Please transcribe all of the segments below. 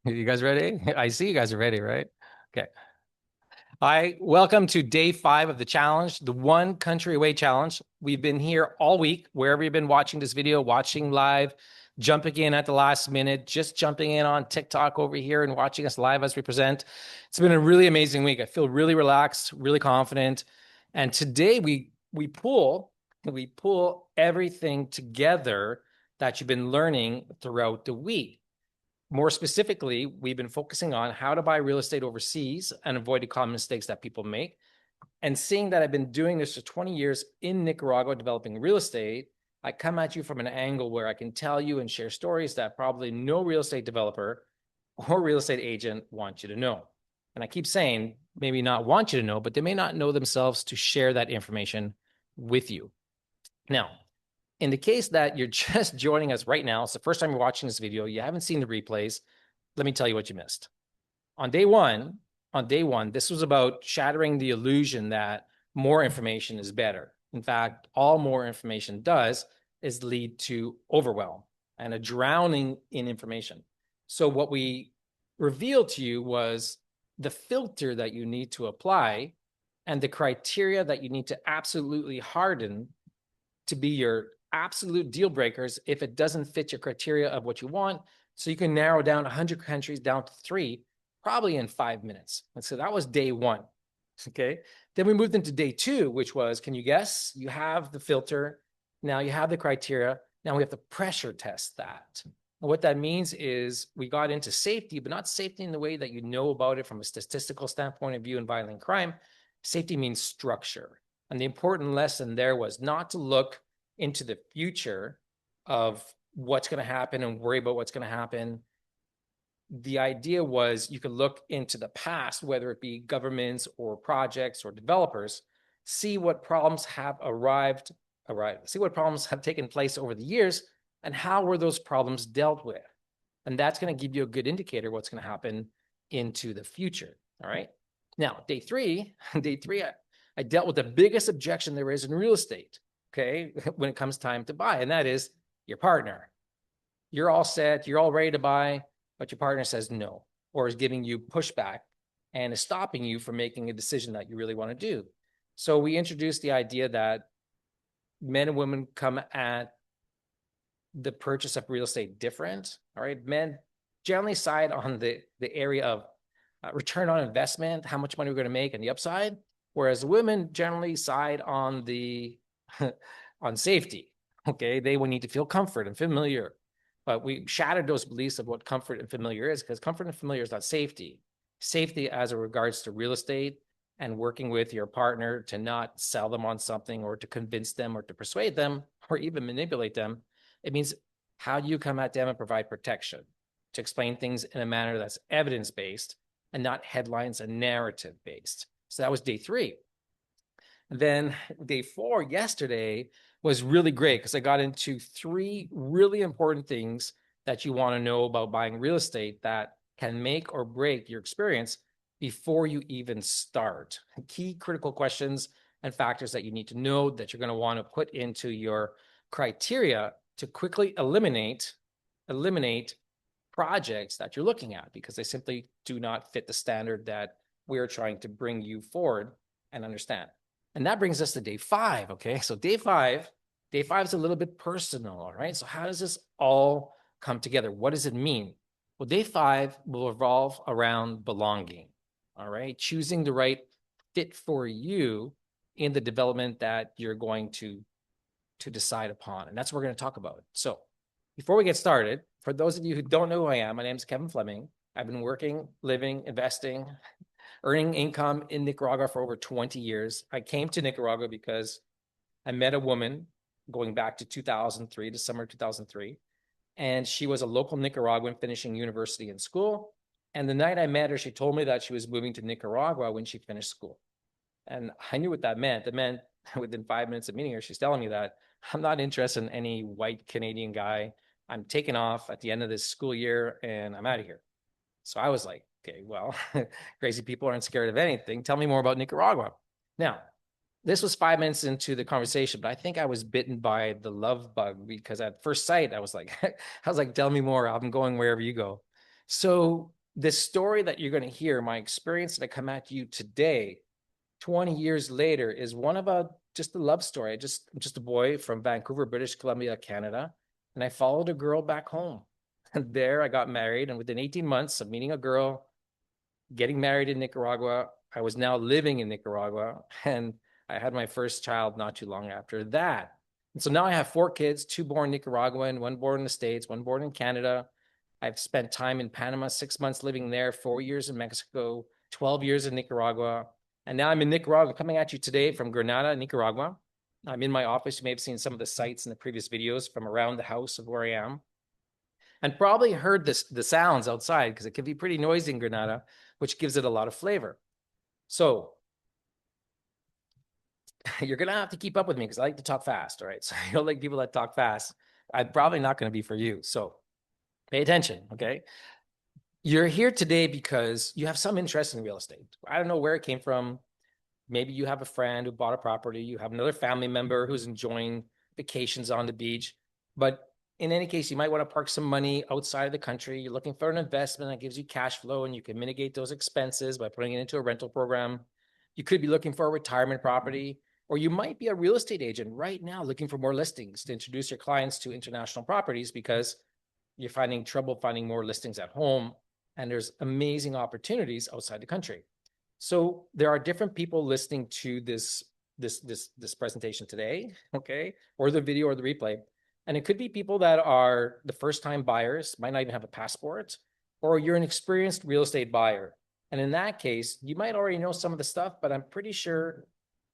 You guys ready? I see you guys are ready, right? Okay. Hi, welcome to day 5 of the challenge, the One Country Away Challenge. We've been here all week, wherever you've been watching this video, watching live, jumping in at the last minute, just jumping in on TikTok over here and watching us live as we present. It's been a really amazing week. I feel really relaxed, really confident. And today we pull everything together that you've been learning throughout the week. More specifically, we've been focusing on how to buy real estate overseas and avoid the common mistakes that people make. And seeing that I've been doing this for 20 years in Nicaragua, developing real estate, I come at you from an angle where I can tell you and share stories that probably no real estate developer or real estate agent want you to know. And I keep saying, maybe not want you to know, but they may not know themselves to share that information with you. Now, in the case that you're just joining us right now, it's the first time you're watching this video, you haven't seen the replays, let me tell you what you missed. On day one, this was about shattering the illusion that more information is better. In fact, all more information does is lead to overwhelm and a drowning in information. So what we revealed to you was the filter that you need to apply and the criteria that you need to absolutely harden to be your absolute deal breakers if it doesn't fit your criteria of what you want. So you can narrow down 100 countries down to 3, probably in 5 minutes. And so that was day 1. Okay. Then we moved into day 2, which was, can you guess? You have the filter. Now you have the criteria. Now we have to pressure test that. And what that means is we got into safety, but not safety in the way that you know about it from a statistical standpoint of view in violent crime. Safety means structure. And the important lesson there was not to look into the future of what's going to happen and worry about what's going to happen. The idea was you could look into the past, whether it be governments or projects or developers, see what problems have see what problems have taken place over the years and how were those problems dealt with. And that's going to give you a good indicator what's going to happen into the future. All right. Now, day three, I dealt with the biggest objection there is in real estate, okay, when it comes time to buy, and that is your partner. You're all set, you're all ready to buy, but your partner says no, or is giving you pushback and is stopping you from making a decision that you really want to do. So we introduced the idea that men and women come at the purchase of real estate different. All right, men generally side on the area of return on investment, how much money we're going to make, and the upside, whereas women generally side on the on safety. Okay, they will need to feel comfort and familiar. But we shattered those beliefs of what comfort and familiar is, because comfort and familiar is not safety. Safety as it regards to real estate and working with your partner to not sell them on something or to convince them or to persuade them or even manipulate them. It means how do you come at them and provide protection, to explain things in a manner that's evidence-based and not headlines and narrative-based. So that was day 3. Then day 4 yesterday was really great because I got into 3 really important things that you want to know about buying real estate that can make or break your experience before you even start. Key critical questions and factors that you need to know that you're going to want to put into your criteria to quickly eliminate projects that you're looking at because they simply do not fit the standard that we're trying to bring you forward and understand. And that brings us to day 5, okay? So day 5 is a little bit personal, all right? So how does this all come together? What does it mean? Well, day 5 will revolve around belonging, all right? Choosing the right fit for you in the development that you're going to decide upon. And that's what we're going to talk about. So before we get started, for those of you who don't know who I am, my name is Kevin Fleming. I've been working, living, investing, earning income in Nicaragua for over 20 years. I came to Nicaragua because I met a woman going back to 2003, December 2003, and she was a local Nicaraguan finishing university and school. And the night I met her, she told me that she was moving to Nicaragua when she finished school. And I knew what that meant. It meant within 5 minutes of meeting her, she's telling me that I'm not interested in any white Canadian guy. I'm taking off at the end of this school year and I'm out of here. So I was like, okay, well, crazy people aren't scared of anything. Tell me more about Nicaragua. Now, this was 5 minutes into the conversation, but I think I was bitten by the love bug because at first sight, I was like, tell me more. I'm going wherever you go. So this story that you're going to hear, my experience that I come at you today, 20 years later, is one of just a love story. I'm just a boy from Vancouver, British Columbia, Canada, and I followed a girl back home. And there I got married, and within 18 months of meeting a girl, getting married in Nicaragua, I was now living in Nicaragua, and I had my first child not too long after that. And so now I have 4 kids, 2 born Nicaraguan, 1 born in the States, 1 born in Canada. I've spent time in Panama, 6 months living there, 4 years in Mexico, 12 years in Nicaragua. And now I'm in Nicaragua, coming at you today from Granada, Nicaragua. I'm in my office. You may have seen some of the sites in the previous videos from around the house of where I am. And probably heard the sounds outside because it can be pretty noisy in Granada, which gives it a lot of flavor. So you're going to have to keep up with me because I like to talk fast, all right? So you don't like people that talk fast. I'm probably not going to be for you. So pay attention, okay? You're here today because you have some interest in real estate. I don't know where it came from. Maybe you have a friend who bought a property. You have another family member who's enjoying vacations on the beach. But in any case, you might want to park some money outside of the country. You're looking for an investment that gives you cash flow and you can mitigate those expenses by putting it into a rental program. You could be looking for a retirement property, or you might be a real estate agent right now looking for more listings to introduce your clients to international properties because you're finding trouble finding more listings at home and there's amazing opportunities outside the country. So there are different people listening to this presentation today, okay, or the video or the replay. And it could be people that are the first-time buyers, might not even have a passport, or you're an experienced real estate buyer. And in that case, you might already know some of the stuff, but I'm pretty sure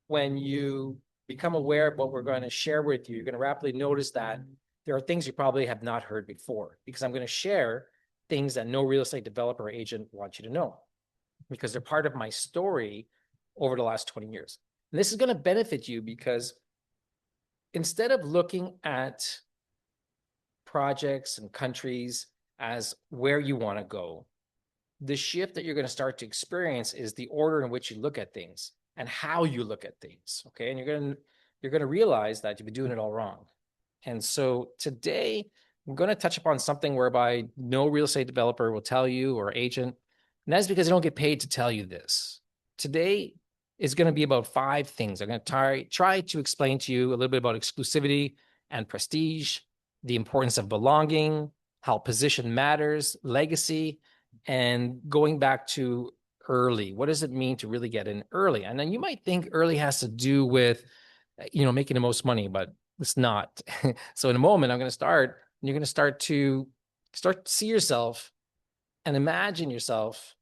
when you become aware of what we're going to share with you, you're going to rapidly notice that there are things you probably have not heard before, because I'm going to share things that no real estate developer or agent wants you to know, because they're part of my story over the last 20 years. And this is going to benefit you because instead of looking at projects and countries as where you want to go, the shift that you're going to start to experience is the order in which you look at things and how you look at things. Okay. And you're going to realize that you've been doing it all wrong. And so today I'm going to touch upon something whereby no real estate developer will tell you or agent. And that's because they don't get paid to tell you this. Today is going to be about 5 things. I'm going to try to explain to you a little bit about exclusivity and prestige, the importance of belonging, how position matters, legacy, and going back to early. What does it mean to really get in early? And then you might think early has to do with, making the most money, but it's not. So in a moment, I'm going to start, and you're going to start to see yourself and imagine yourself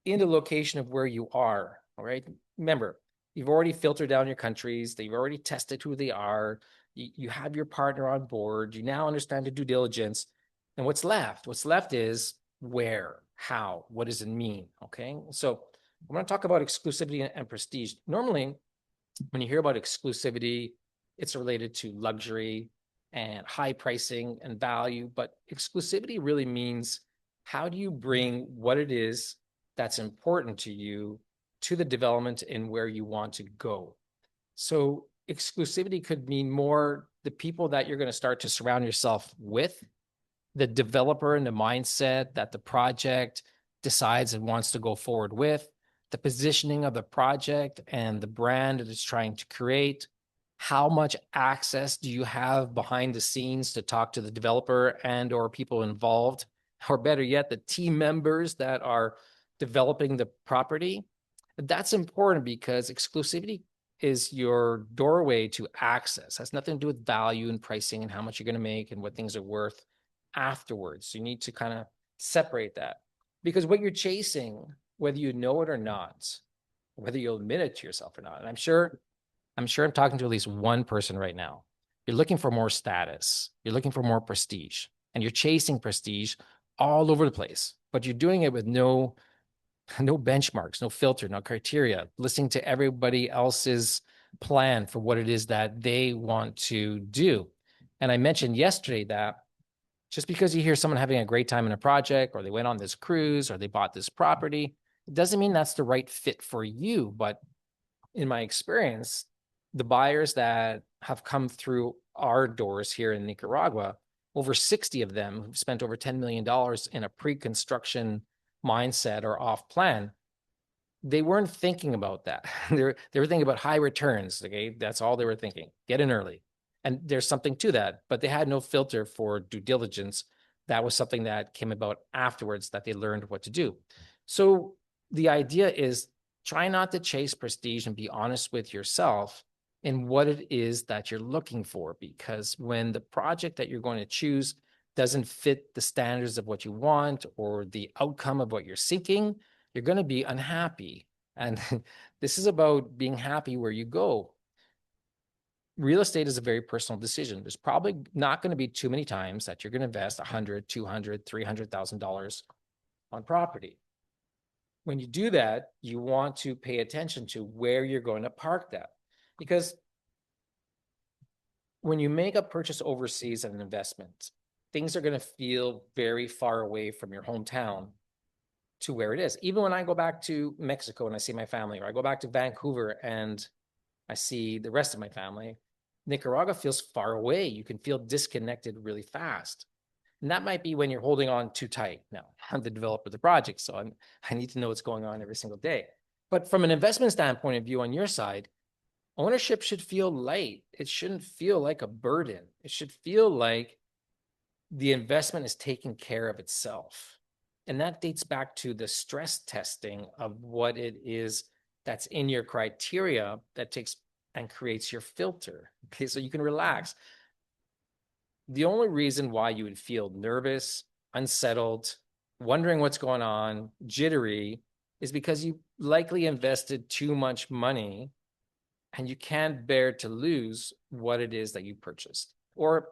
in the location of where you are. All right. Remember, you've already filtered down your countries. You've already tested who they are. You have your partner on board. You now understand the due diligence. And what's left? What's left is where, how, what does it mean? Okay. So I'm going to talk about exclusivity and prestige. Normally, when you hear about exclusivity, it's related to luxury and high pricing and value. But exclusivity really means, how do you bring what it is that's important to you to the development in where you want to go? So exclusivity could mean more the people that you're going to start to surround yourself with, the developer and the mindset that the project decides and wants to go forward with, the positioning of the project and the brand that it's trying to create. How much access do you have behind the scenes to talk to the developer and or people involved, or better yet, the team members that are developing the property? That's important because exclusivity is your doorway to access. It has nothing to do with value and pricing and how much you're going to make and what things are worth afterwards. So you need to kind of separate that, because what you're chasing, whether you know it or not, whether you'll admit it to yourself or not, and I'm sure I'm talking to at least one person right now. You're looking for more status. You're looking for more prestige, and you're chasing prestige all over the place, but you're doing it with no benchmarks, no filter, no criteria, listening to everybody else's plan for what it is that they want to do. And I mentioned yesterday that just because you hear someone having a great time in a project, or they went on this cruise, or they bought this property, it doesn't mean that's the right fit for you. But in my experience, the buyers that have come through our doors here in Nicaragua, over 60 of them who've spent over $10 million in a pre-construction mindset or off plan, they weren't thinking about that. They were thinking about high returns. Okay, that's all they were thinking. Get in early, and there's something to that. But they had no filter for due diligence. That was something that came about afterwards that they learned what to do. So the idea is try not to chase prestige and be honest with yourself in what it is that you're looking for. Because when the project that you're going to choose doesn't fit the standards of what you want or the outcome of what you're seeking, you're going to be unhappy. And this is about being happy where you go. Real estate is a very personal decision. There's probably not going to be too many times that you're going to invest $100, $200, $300,000 on property. When you do that, you want to pay attention to where you're going to park that. Because when you make a purchase overseas as an investment, things are going to feel very far away from your hometown to where it is. Even when I go back to Mexico and I see my family, or I go back to Vancouver and I see the rest of my family, Nicaragua feels far away. You can feel disconnected really fast. And that might be when you're holding on too tight. Now, I'm the developer of the project, so I need to know what's going on every single day. But from an investment standpoint of view on your side, ownership should feel light. It shouldn't feel like a burden. It should feel like the investment is taking care of itself. And that dates back to the stress testing of what it is that's in your criteria that takes and creates your filter. Okay, so you can relax. The only reason why you would feel nervous, unsettled, wondering what's going on, jittery, is because you likely invested too much money and you can't bear to lose what it is that you purchased. Or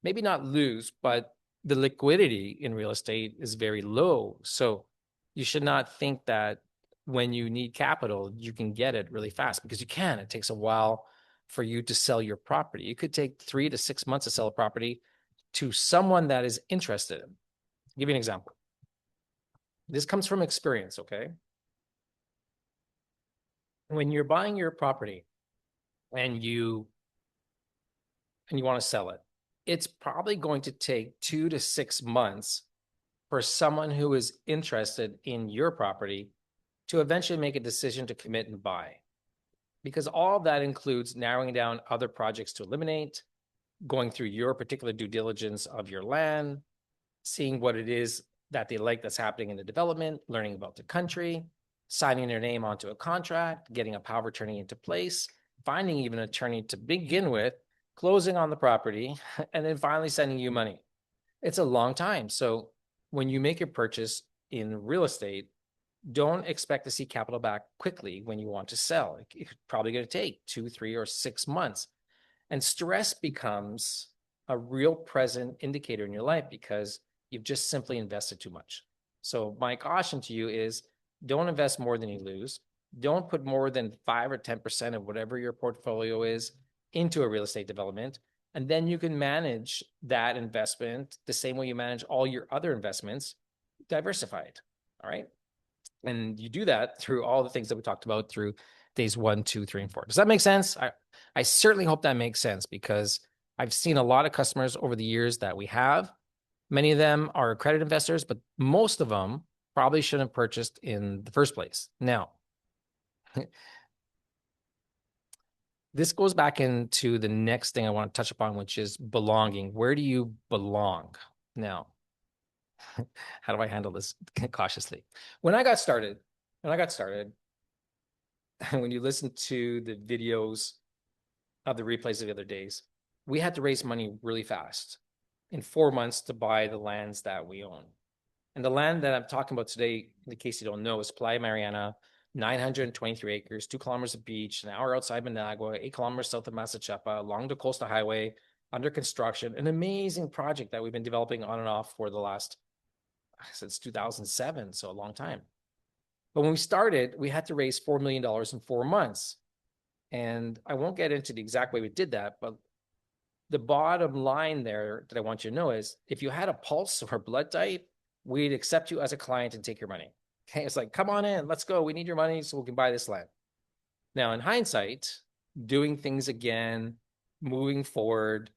maybe not lose, but the liquidity in real estate is very low. So you should not think that when you need capital, you can get it really fast, because you can. It takes a while for you to sell your property. It could take 3 to 6 months to sell a property to someone that is interested. I'll give you an example. This comes from experience, okay? When you're buying your property and you want to sell it, it's probably going to take 2 to 6 months for someone who is interested in your property to eventually make a decision to commit and buy. Because all of that includes narrowing down other projects to eliminate, going through your particular due diligence of your land, seeing what it is that they like that's happening in the development, learning about the country, signing their name onto a contract, getting a power of attorney into place, finding even an attorney to begin with, closing on the property, and then finally sending you money. It's a long time. So when you make your purchase in real estate, don't expect to see capital back quickly when you want to sell. It's probably going to take 2, 3, or 6 months. And stress becomes a real present indicator in your life because you've just simply invested too much. So my caution to you is don't invest more than you lose. Don't put more than 5 or 10% of whatever your portfolio is into a real estate development. And then you can manage that investment the same way you manage all your other investments, diversified. All right. And you do that through all the things that we talked about through days 1, 2, 3, and 4. Does that make sense? I certainly hope that makes sense, because I've seen a lot of customers over the years that we have. Many of them are accredited investors, but most of them probably shouldn't have purchased in the first place. Now, this goes back into the next thing I want to touch upon, which is belonging. Where do you belong? Now, how do I handle this cautiously? When I got started, when you listen to the videos of the replays of the other days, we had to raise money really fast in 4 months to buy the lands that we own. And the land that I'm talking about today, in case you don't know, is Playa, Mariana, 923 acres, 2 kilometers of beach, an hour outside Managua, 8 kilometers south of Massachusetts, along the coastal highway, under construction, an amazing project that we've been developing on and off for the last, since 2007, so a long time. But when we started, we had to raise $4 million in 4 months. And I won't get into the exact way we did that, but the bottom line there that I want you to know is if you had a pulse or blood type, we'd accept you as a client and take your money. Okay, it's like, come on in, let's go. We need your money so we can buy this land. Now, in hindsight, doing things again, moving forward,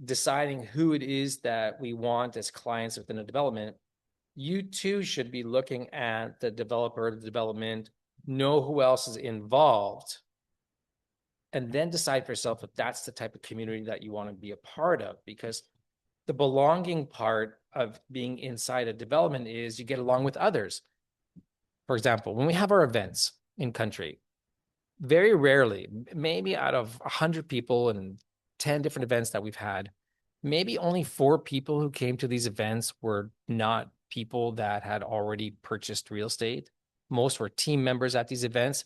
deciding who it is that we want as clients within a development, you too should be looking at the developer, the development, know who else is involved, and then decide for yourself if that's the type of community that you want to be a part of. Because the belonging part of being inside a development is you get along with others. For example, when we have our events in country, very rarely, maybe out of 100 people and 10 different events that we've had, maybe only 4 people who came to these events were not people that had already purchased real estate. Most were team members at these events,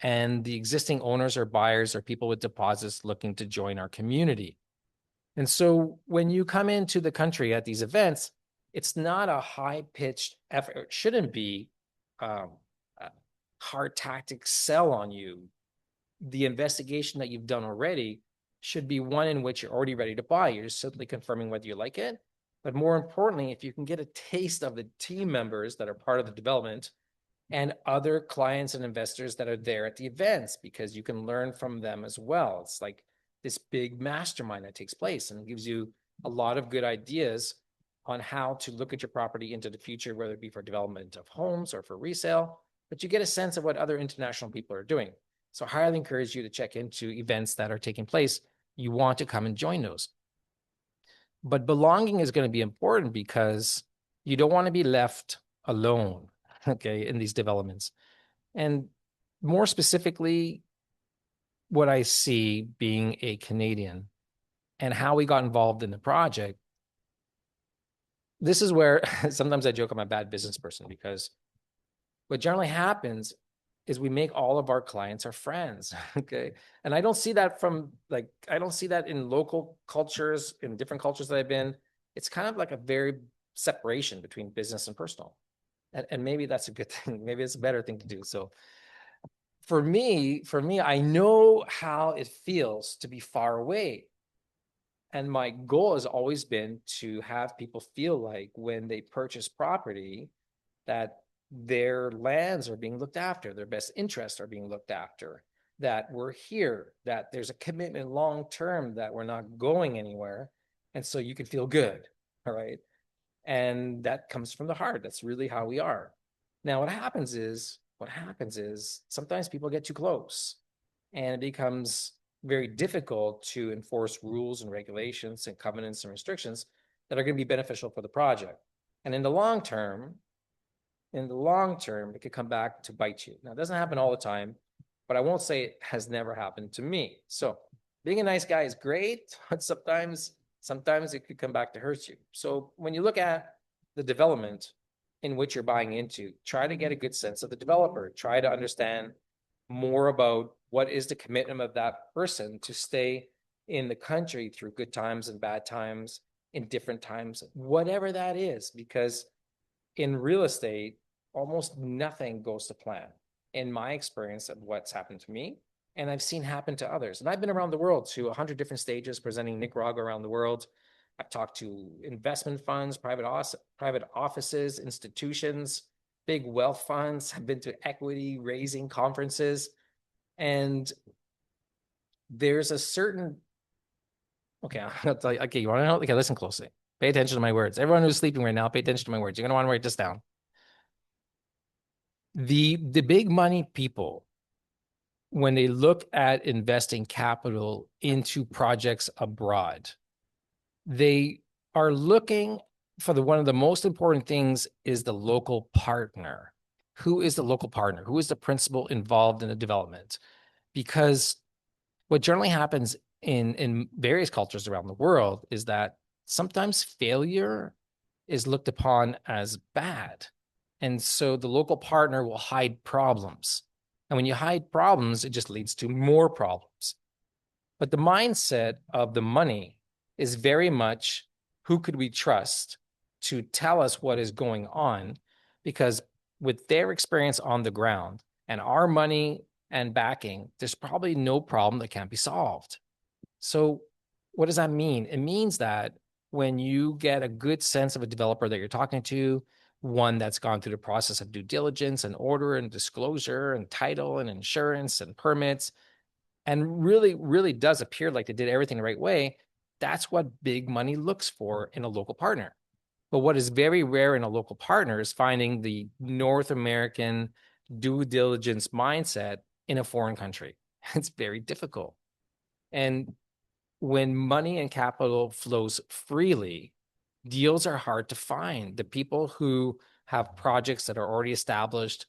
and the existing owners or buyers are people with deposits looking to join our community. And so when you come into the country at these events, it's not a high-pitched effort. It shouldn't be a hard tactic sell on you. The investigation that you've done already should be one in which you're already ready to buy. You're just simply confirming whether you like it. But more importantly, if you can get a taste of the team members that are part of the development and other clients and investors that are there at the events, because you can learn from them as well. It's like this big mastermind that takes place, and it gives you a lot of good ideas on how to look at your property into the future, whether it be for development of homes or for resale. But you get a sense of what other international people are doing. So I highly encourage you to check into events that are taking place. You want to come and join those. But belonging is going to be important because you don't want to be left alone, okay, in these developments. And more specifically, what I see being a Canadian and how we got involved in the project, this is where sometimes I joke I'm a bad business person, because what generally happens is we make all of our clients our friends. Okay. And I don't see that I don't see that in local cultures, in different cultures that I've been. It's kind of like a very separation between business and personal. And maybe that's a good thing. Maybe it's a better thing to do. So for me, I know how it feels to be far away. And my goal has always been to have people feel like when they purchase property, that their lands are being looked after, their best interests are being looked after, that we're here, that there's a commitment long term, that we're not going anywhere. And so you can feel good. All right. And that comes from the heart. That's really how we are. Now, what happens is sometimes people get too close, and it becomes very difficult to enforce rules and regulations and covenants and restrictions that are going to be beneficial for the project. And in the long term, it could come back to bite you. Now, it doesn't happen all the time, but I won't say it has never happened to me. So being a nice guy is great, but sometimes it could come back to hurt you. So when you look at the development in which you're buying into, try to get a good sense of the developer. Try to understand more about what is the commitment of that person to stay in the country through good times and bad times, in different times, whatever that is, because in real estate, almost nothing goes to plan. In my experience of what's happened to me, and I've seen happen to others. And I've been around the world to 100 different stages presenting Nicaragua around the world. I've talked to investment funds, private offices, institutions, big wealth funds. I've been to equity raising conferences. And there's a certain, okay, I'll tell you, okay, you want to know? Okay, listen closely. Pay attention to my words. Everyone who's sleeping right now, pay attention to my words. You're going to want to write this down. The big money people, when they look at investing capital into projects abroad, they are looking for one of the most important things is the local partner. Who is the local partner? Who is the principal involved in the development? Because what generally happens in various cultures around the world is that sometimes failure is looked upon as bad. And so the local partner will hide problems. And when you hide problems, it just leads to more problems. But the mindset of the money is very much, who could we trust to tell us what is going on? Because with their experience on the ground and our money and backing, there's probably no problem that can't be solved. So what does that mean? It means that when you get a good sense of a developer that you're talking to, one that's gone through the process of due diligence and order and disclosure and title and insurance and permits, and really, really does appear like they did everything the right way, that's what big money looks for in a local partner. But what is very rare in a local partner is finding the North American due diligence mindset in a foreign country. It's very difficult. And when money and capital flows freely, deals are hard to find. The people who have projects that are already established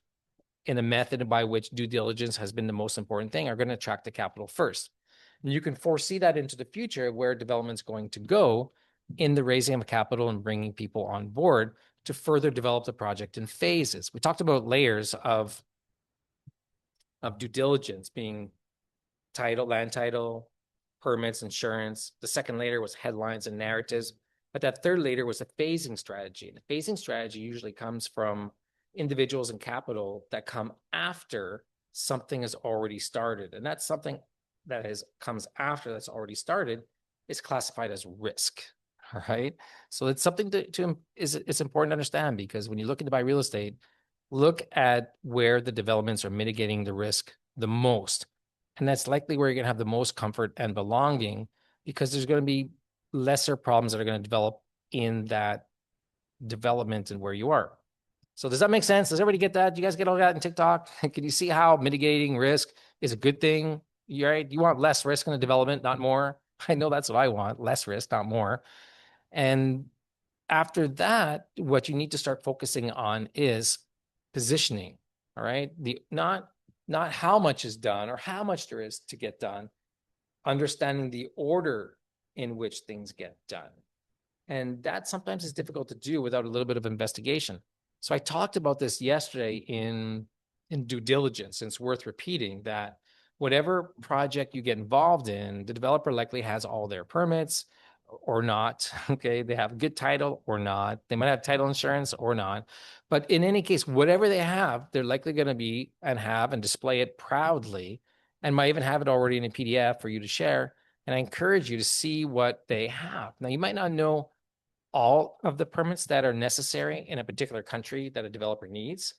in a method by which due diligence has been the most important thing are going to attract the capital first. And you can foresee that into the future where development's going to go in the raising of capital and bringing people on board to further develop the project in phases. We talked about layers of due diligence being title, land title, permits, insurance. The second layer was headlines and narratives. But that third layer was a phasing strategy. And the phasing strategy usually comes from individuals and capital that come after something has already started. And that's something that comes after that's already started is classified as risk. All right. So it's something it's important to understand, because when you're looking to buy real estate, look at where the developments are mitigating the risk the most. And that's likely where you're going to have the most comfort and belonging, because there's going to be lesser problems that are going to develop in that development and where you are. So does that make sense? Does everybody get that? Do you guys get all that in TikTok? Can you see how mitigating risk is a good thing? Right? You want less risk in the development, not more. I know that's what I want, less risk, not more. And after that, what you need to start focusing on is positioning. All right. Not how much is done or how much there is to get done, understanding the order in which things get done. And that sometimes is difficult to do without a little bit of investigation. So I talked about this yesterday in due diligence, and it's worth repeating that whatever project you get involved in, the developer likely has all their permits or not. Okay, they have good title or not. They might have title insurance or not. But in any case, whatever they have, they're likely going to be and have and display it proudly, and might even have it already in a PDF for you to share. And I encourage you to see what they have. Now, you might not know all of the permits that are necessary in a particular country that a developer needs,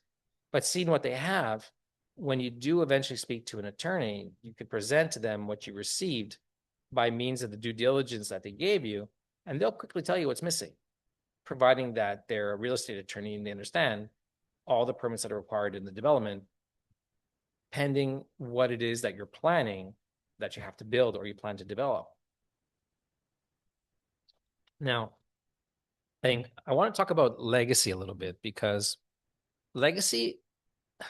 but seeing what they have, when you do eventually speak to an attorney, you could present to them what you received by means of the due diligence that they gave you, and they'll quickly tell you what's missing, providing that they're a real estate attorney and they understand all the permits that are required in the development, pending what it is that you're planning that you have to build or you plan to develop. Now, I want to talk about legacy a little bit, because legacy,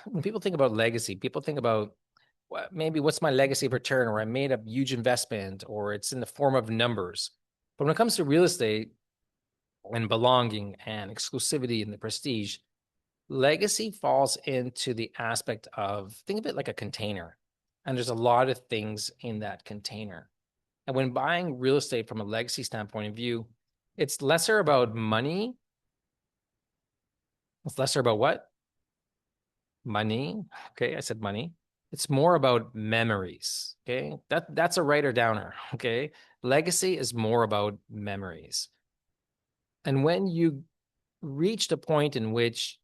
when people think about legacy, people think about maybe what's my legacy of return, or I made a huge investment, or it's in the form of numbers. But when it comes to real estate and belonging and exclusivity and the prestige, legacy falls into the aspect of, think of it like a container. And there's a lot of things in that container. And when buying real estate from a legacy standpoint of view, it's lesser about money. It's lesser about what? Money. Okay, I said money. It's more about memories. Okay, that's a writer downer. Okay, legacy is more about memories. And when you reach the point in which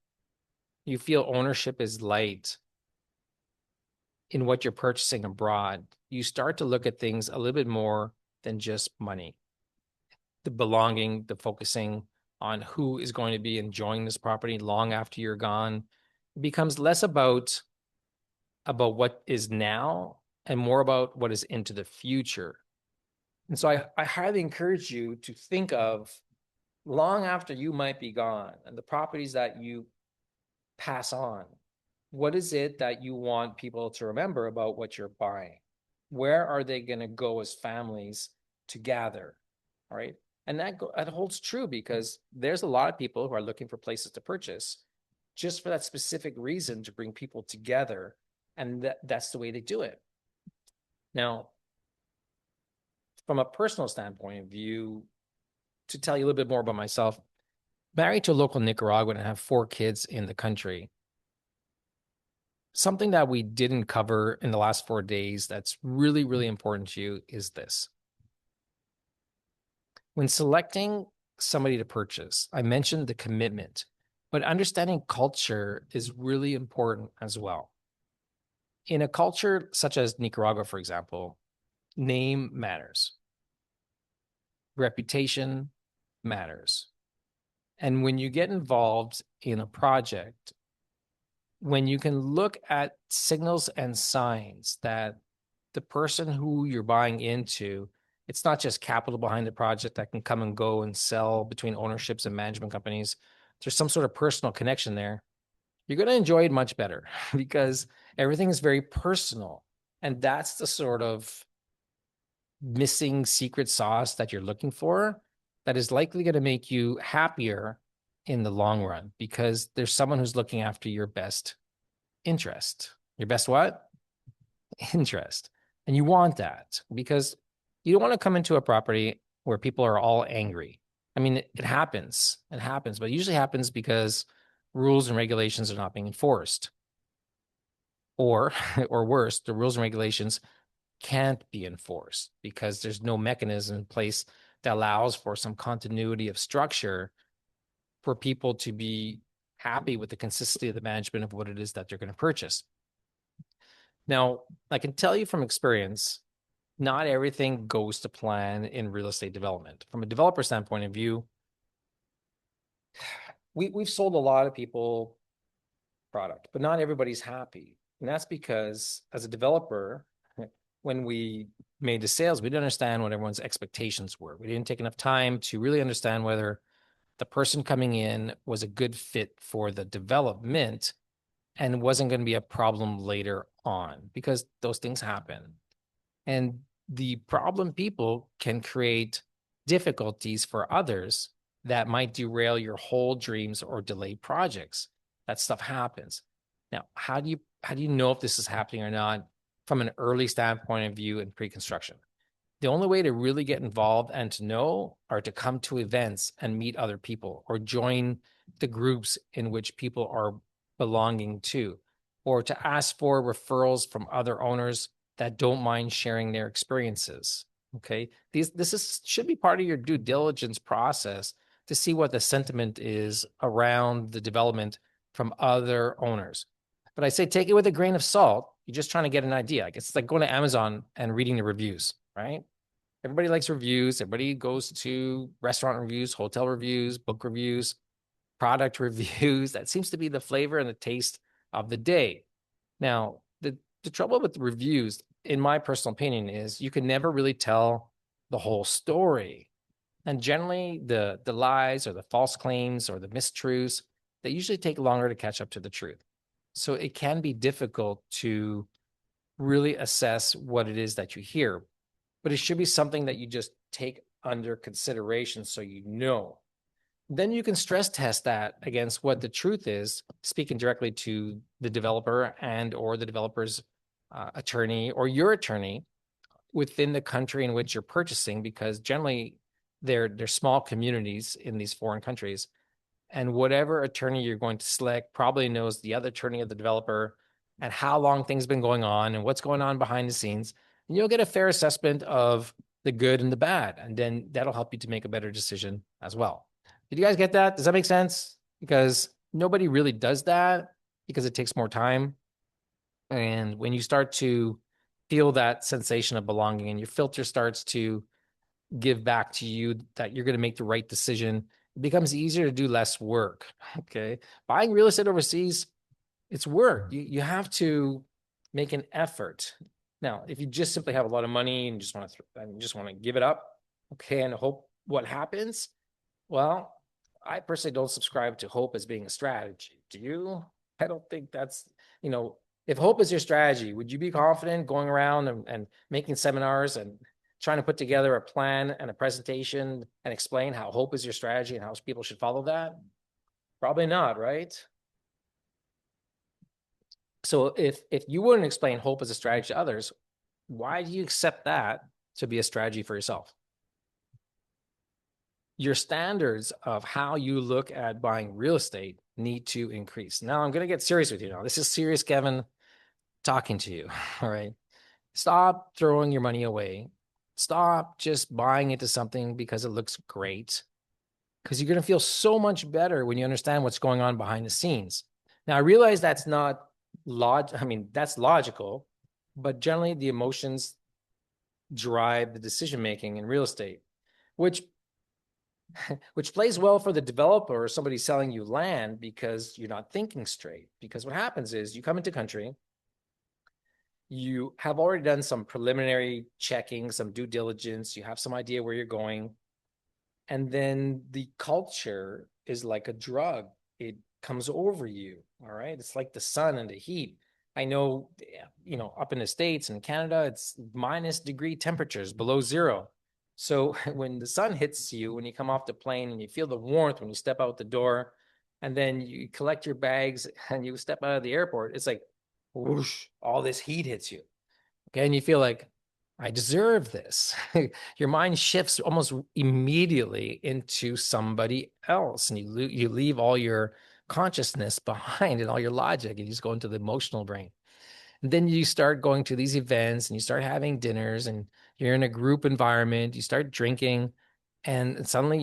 you feel ownership is light in what you're purchasing abroad, you start to look at things a little bit more than just money. The belonging, the focusing on who is going to be enjoying this property long after you're gone, it becomes less about what is now and more about what is into the future. And so I highly encourage you to think of long after you might be gone and the properties that you pass on. What is it that you want people to remember about what you're buying? Where are they going to go as families to gather? All right. And that holds true, because there's a lot of people who are looking for places to purchase just for that specific reason, to bring people together. And that's the way they do it. Now, from a personal standpoint of view, to tell you a little bit more about myself, married to a local Nicaraguan and have 4 kids in the country. Something that we didn't cover in the last 4 days that's really, really important to you is this. When selecting somebody to purchase, I mentioned the commitment, but understanding culture is really important as well. In a culture such as Nicaragua, for example, name matters. Reputation matters. And when you get involved in a project, when you can look at signals and signs that the person who you're buying into, it's not just capital behind the project that can come and go and sell between ownerships and management companies. There's some sort of personal connection there. You're going to enjoy it much better because everything is very personal. And that's the sort of missing secret sauce that you're looking for that is likely going to make you happier in the long run because there's someone who's looking after your best interest. Your best what? Interest. And you want that because you don't want to come into a property where people are all angry. I mean, it happens. It happens, but it usually happens because rules and regulations are not being enforced. Or, or worse, the rules and regulations can't be enforced because there's no mechanism in place that allows for some continuity of structure for people to be happy with the consistency of the management of what it is that they're going to purchase. Now, I can tell you from experience, not everything goes to plan in real estate development. From a developer standpoint of view, we've sold a lot of people product, but not everybody's happy. And that's because as a developer, when we made the sales, we didn't understand what everyone's expectations were. We didn't take enough time to really understand whether the person coming in was a good fit for the development and wasn't going to be a problem later on because those things happen. And the problem people can create difficulties for others that might derail your whole dreams or delay projects. That stuff happens. Now, how do you know if this is happening or not from an early standpoint of view in pre-construction? The only way to really get involved and to know are to come to events and meet other people or join the groups in which people are belonging to, or to ask for referrals from other owners that don't mind sharing their experiences. Okay. This should be part of your due diligence process to see what the sentiment is around the development from other owners. But I say take it with a grain of salt. You're just trying to get an idea. I guess it's like going to Amazon and reading the reviews, right? Everybody likes reviews. Everybody goes to restaurant reviews, hotel reviews, book reviews, product reviews. That seems to be the flavor and the taste of the day. Now, the trouble with the reviews, in my personal opinion, is you can never really tell the whole story. And generally, the lies or the false claims or the mistruths, they usually take longer to catch up to the truth. So it can be difficult to really assess what it is that you hear, but it should be something that you just take under consideration so you know. Then you can stress test that against what the truth is, speaking directly to the developer and or the developer's attorney or your attorney within the country in which you're purchasing, because generally they're small communities in these foreign countries. And whatever attorney you're going to select probably knows the other attorney of the developer and how long things have been going on and what's going on behind the scenes. And you'll get a fair assessment of the good and the bad. And then that'll help you to make a better decision as well. Did you guys get that? Does that make sense? Because nobody really does that because it takes more time. And when you start to feel that sensation of belonging and your filter starts to give back to you that you're going to make the right decision, it becomes easier to do less work. Okay. Buying real estate overseas, it's work. You have to make an effort. Now, if you just simply have a lot of money and just want to give it up, okay, and hope what happens, well, I personally don't subscribe to hope as being a strategy. Do you? I don't think that's, if hope is your strategy, would you be confident going around and making seminars and trying to put together a plan and a presentation and explain how hope is your strategy and how people should follow that? Probably not, right? So if you wouldn't explain hope as a strategy to others, why do you accept that to be a strategy for yourself? Your standards of how you look at buying real estate need to increase. Now I'm going to get serious with you now. This is serious, Kevin, talking to you. All right. Stop throwing your money away. Stop just buying into something because it looks great, because you're going to feel so much better when you understand what's going on behind the scenes. Now, I realize that's not that's logical, but generally the emotions drive the decision making in real estate, which which plays well for the developer or somebody selling you land because you're not thinking straight. Because what happens is you come into country, you have already done some preliminary checking, some due diligence, you have some idea where you're going. And then the culture is like a drug. It comes over you. All right. It's like the sun and the heat. I know, up in the States and Canada, it's -degree temperatures below zero. So when the sun hits you, when you come off the plane and you feel the warmth when you step out the door, and then you collect your bags and you step out of the airport, it's like whoosh, all this heat hits you. Okay. And you feel like, I deserve this. Your mind shifts almost immediately into somebody else, and you leave all your consciousness behind and all your logic, and you just go into the emotional brain. And then you start going to these events and you start having dinners, and you're in a group environment, you start drinking, and suddenly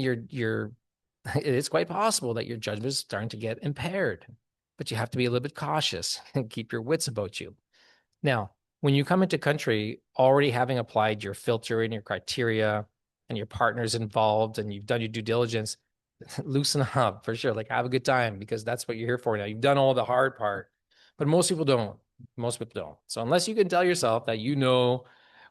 it's quite possible that your judgment is starting to get impaired. But you have to be a little bit cautious and keep your wits about you. Now, when you come into country already having applied your filter and your criteria and your partner's involved and you've done your due diligence, loosen up for sure. Like, have a good time, because that's what you're here for now. You've done all the hard part, but most people don't. Most people don't. So unless you can tell yourself that you know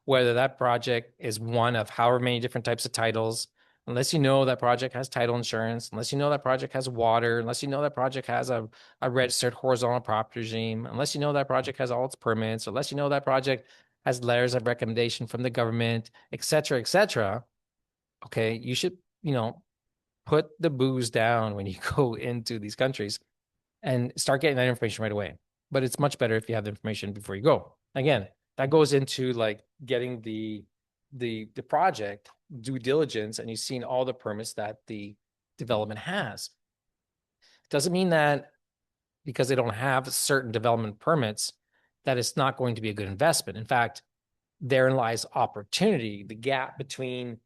whether that project is one of however many different types of titles, unless you know that project has title insurance, unless you know that project has water, unless you know that project has a registered horizontal property regime, unless you know that project has all its permits, unless you know that project has letters of recommendation from the government, et cetera, okay, you should, put the booze down when you go into these countries and start getting that information right away. But it's much better if you have the information before you go. Again, that goes into like getting the project due diligence, and you've seen all the permits that the development has. Doesn't mean that because they don't have certain development permits that it's not going to be a good investment. In fact, therein lies opportunity, the gap between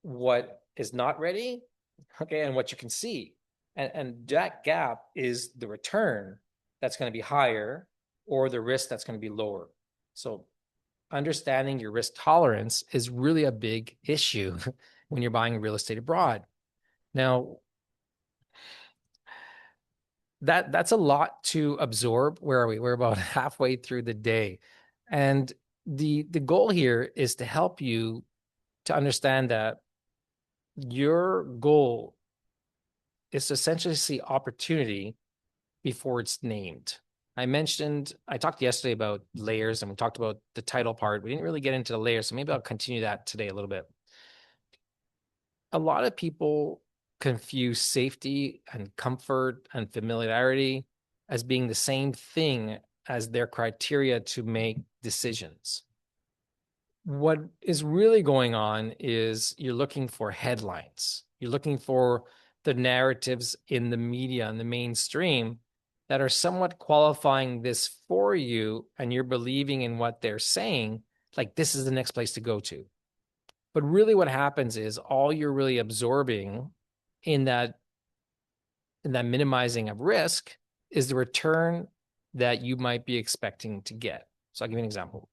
what is not ready, okay, and what you can see. And that gap is the return that's going to be higher or the risk that's going to be lower. So understanding your risk tolerance is really a big issue when you're buying real estate abroad. Now, that's a lot to absorb. Where are we? We're about halfway through the day. And the goal here is to help you to understand that your goal is to essentially see opportunity before it's named. I talked yesterday about layers, and we talked about the title part. We didn't really get into the layers, so maybe I'll continue that today a little bit. A lot of people confuse safety and comfort and familiarity as being the same thing as their criteria to make decisions. What is really going on is you're looking for headlines. You're looking for the narratives in the media and the mainstream that are somewhat qualifying this for you, and you're believing in what they're saying, like this is the next place to go to. But really what happens is all you're really absorbing in that minimizing of risk is the return that you might be expecting to get. So I'll give you an example.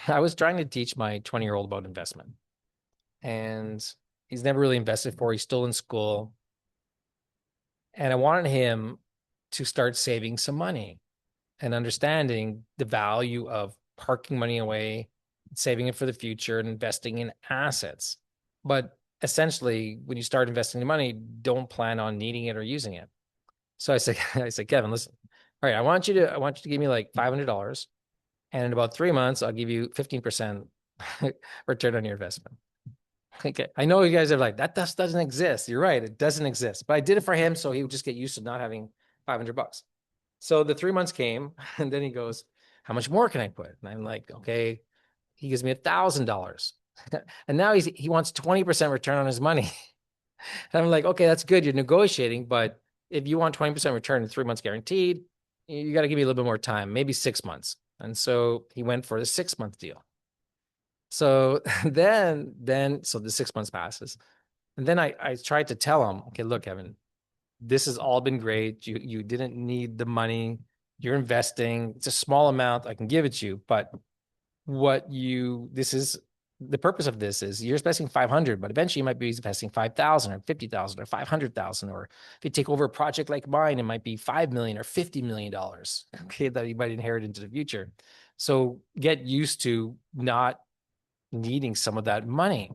I was trying to teach my 20-year-old about investment, and he's never really invested before. He's still in school. And I wanted him to start saving some money and understanding the value of parking money away, saving it for the future, and investing in assets. But essentially, when you start investing the money, don't plan on needing it or using it. So I said, Kevin, listen, all right, I want you to give me like $500, and in about 3 months, I'll give you 15% return on your investment. Okay. I know you guys are like, that doesn't exist. You're right. It doesn't exist. But I did it for him so he would just get used to not having $500. So the 3 months came, and then he goes, how much more can I put? And I'm like, okay. He gives me $1,000. And now he wants 20% return on his money. And I'm like, okay, that's good. You're negotiating, but if you want 20% return in 3 months guaranteed, you got to give me a little bit more time, maybe 6 months. And so he went for the 6-month deal. So so the 6 months passes. And then I tried to tell him, okay, look, Evan, this has all been great. You didn't need the money. You're investing. It's a small amount. I can give it to you, but this is the purpose of this is you're investing 500, but eventually you might be investing 5,000 or 50,000 or 500,000. Or if you take over a project like mine, it might be 5 million or $50 million, okay, that you might inherit into the future. So get used to not needing some of that money.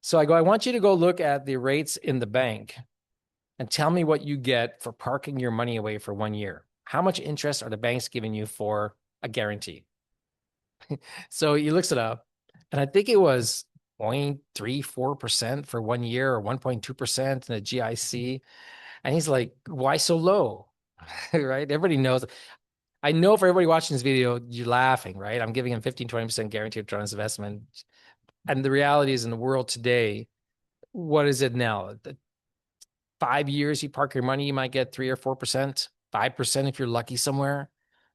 So I want you to go look at the rates in the bank and tell me what you get for parking your money away for 1 year. How much interest are the banks giving you for a guarantee? So he looks it up, and I think it was 0.34% for 1 year or 1.2% in the GIC. And he's like, why so low? Right? Everybody knows. I know for everybody watching this video, you're laughing, right? I'm giving him 15, 20% guaranteed return on his investment. And the reality is in the world today, what is it now? 5 years, you park your money, you might get 3 or 4%, 5% if you're lucky somewhere.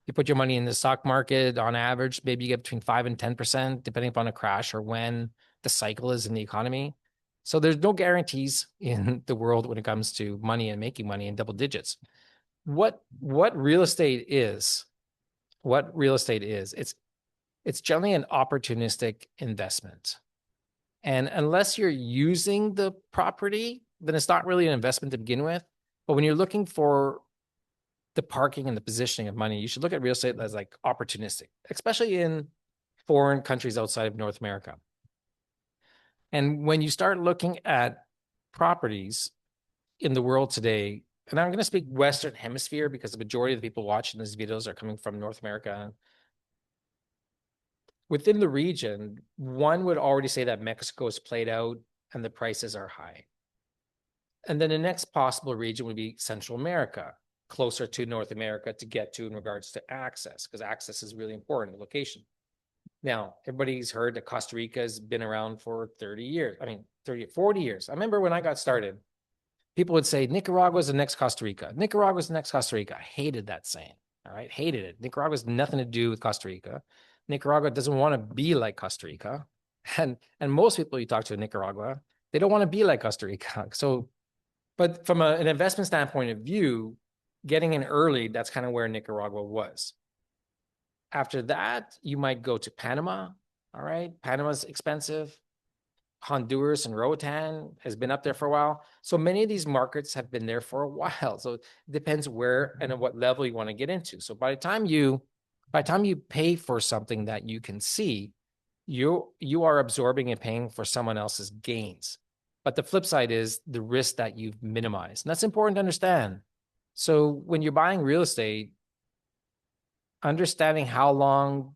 You put your money in the stock market on average, maybe you get between 5 and 10%, depending upon a crash or when the cycle is in the economy. So there's no guarantees in the world when it comes to money and making money in double digits. What real estate is, it's generally an opportunistic investment. And unless you're using the property, then it's not really an investment to begin with. But when you're looking for the parking and the positioning of money, you should look at real estate as like opportunistic, especially in foreign countries outside of North America. And when you start looking at properties in the world today, and I'm going to speak Western Hemisphere because the majority of the people watching these videos are coming from North America. Within the region, one would already say that Mexico is played out and the prices are high. And then the next possible region would be Central America, closer to North America to get to in regards to access, because access is really important, the location. Now, everybody's heard that Costa Rica has been around for 30 years. I mean, 30, 40 years. I remember when I got started, people would say, Nicaragua is the next Costa Rica. Nicaragua is the next Costa Rica. I hated that saying, all right? Hated it. Nicaragua has nothing to do with Costa Rica. Nicaragua doesn't want to be like Costa Rica. And most people you talk to in Nicaragua, they don't want to be like Costa Rica. So, but from an investment standpoint of view, getting in early, that's kind of where Nicaragua was. After that, you might go to Panama. All right. Panama's expensive. Honduras and Roatan has been up there for a while. So many of these markets have been there for a while. So it depends where and at what level you want to get into. So by the time you pay for something that you can see, you are absorbing and paying for someone else's gains. But the flip side is the risk that you've minimized. And that's important to understand. So when you're buying real estate, understanding how long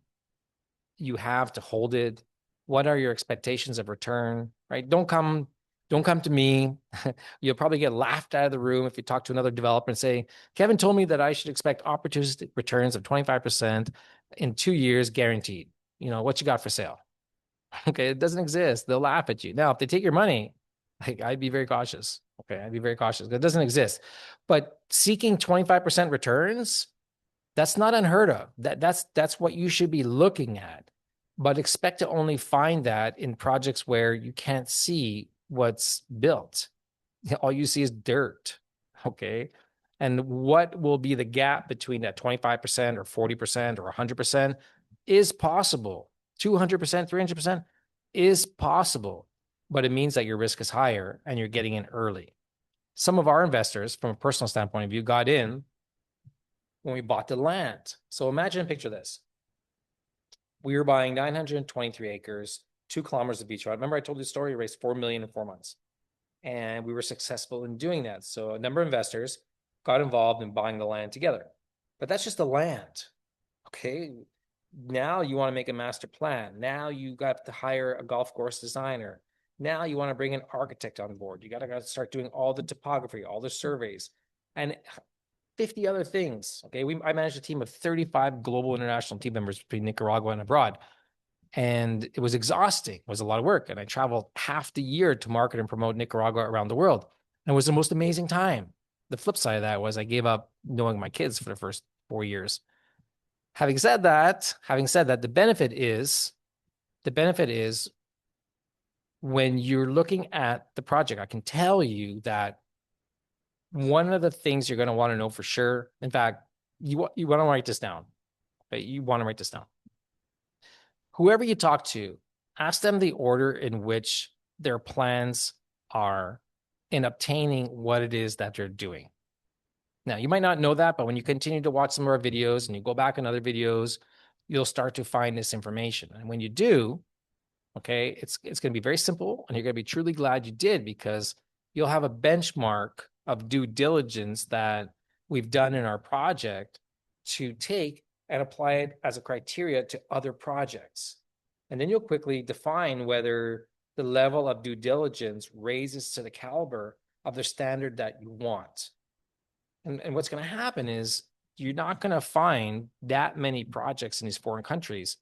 you have to hold it, what are your expectations of return, right? Don't come to me. You'll probably get laughed out of the room if you talk to another developer and say, Kevin told me that I should expect opportunistic returns of 25% in 2 years guaranteed. You know, what you got for sale? Okay, it doesn't exist. They'll laugh at you. Now, if they take your money, I'd be very cautious. Okay, I'd be very cautious. It doesn't exist. But seeking 25% returns, that's not unheard of. That's what you should be looking at. But expect to only find that in projects where you can't see what's built. All you see is dirt. Okay. And what will be the gap between that 25% or 40% or 100% is possible. 200%, 300% is possible, but it means that your risk is higher and you're getting in early. Some of our investors, from a personal standpoint of view, got in when we bought the land. So imagine and picture this. We were buying 923 acres, 2 kilometers of beach road. Remember I told you the story, we raised $4 million in 4 months. And we were successful in doing that. So a number of investors got involved in buying the land together. But that's just the land. Okay. Now you want to make a master plan. Now you got to hire a golf course designer. Now you want to bring an architect on board. You got to start doing all the topography, all the surveys, and 50 other things. Okay. I managed a team of 35 global international team members between Nicaragua and abroad. And it was exhausting. It was a lot of work. And I traveled half the year to market and promote Nicaragua around the world. And it was the most amazing time. The flip side of that was I gave up knowing my kids for the first 4 years. Having said that, the benefit is when you're looking at the project, I can tell you that one of the things you're going to want to know for sure, in fact, you want to write this down, right? You want to write this down. Whoever you talk to, ask them the order in which their plans are in obtaining what it is that they're doing. Now, you might not know that, but when you continue to watch some of our videos and you go back in other videos, you'll start to find this information. And when you do, okay, it's going to be very simple, and you're going to be truly glad you did, because you'll have a benchmark of due diligence that we've done in our project to take and apply it as a criteria to other projects. And then you'll quickly define whether the level of due diligence raises to the caliber of the standard that you want. And what's going to happen is you're not going to find that many projects in these foreign countries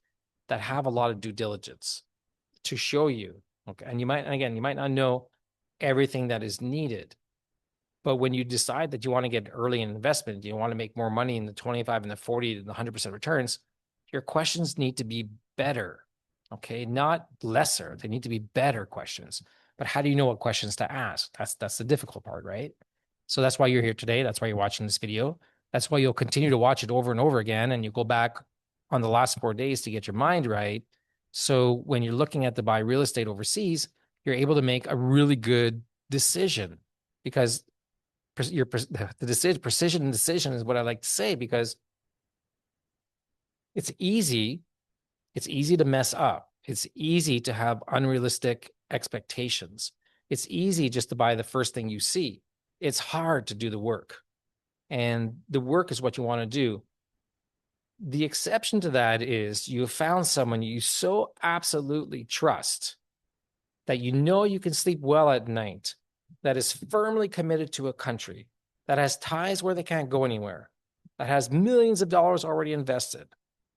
that have a lot of due diligence to show you. Okay. And you might not know everything that is needed. But when you decide that you want to get early in investment, you want to make more money in the 25 and the 40 and the 100% returns, your questions need to be better. Okay. Not lesser. They need to be better questions. But how do you know what questions to ask? That's the difficult part, right? So that's why you're here today. That's why you're watching this video. That's why you'll continue to watch it over and over again. And you go back on the last 4 days to get your mind right. So when you're looking at to buy real estate overseas, you're able to make a really good decision, because precision and decision is what I like to say, because it's easy to mess up. It's easy to have unrealistic expectations. It's easy just to buy the first thing you see. It's hard to do the work. And the work is what you want to do. The exception to that is you have found someone you so absolutely trust that you know you can sleep well at night, that is firmly committed to a country, that has ties where they can't go anywhere, that has millions of dollars already invested.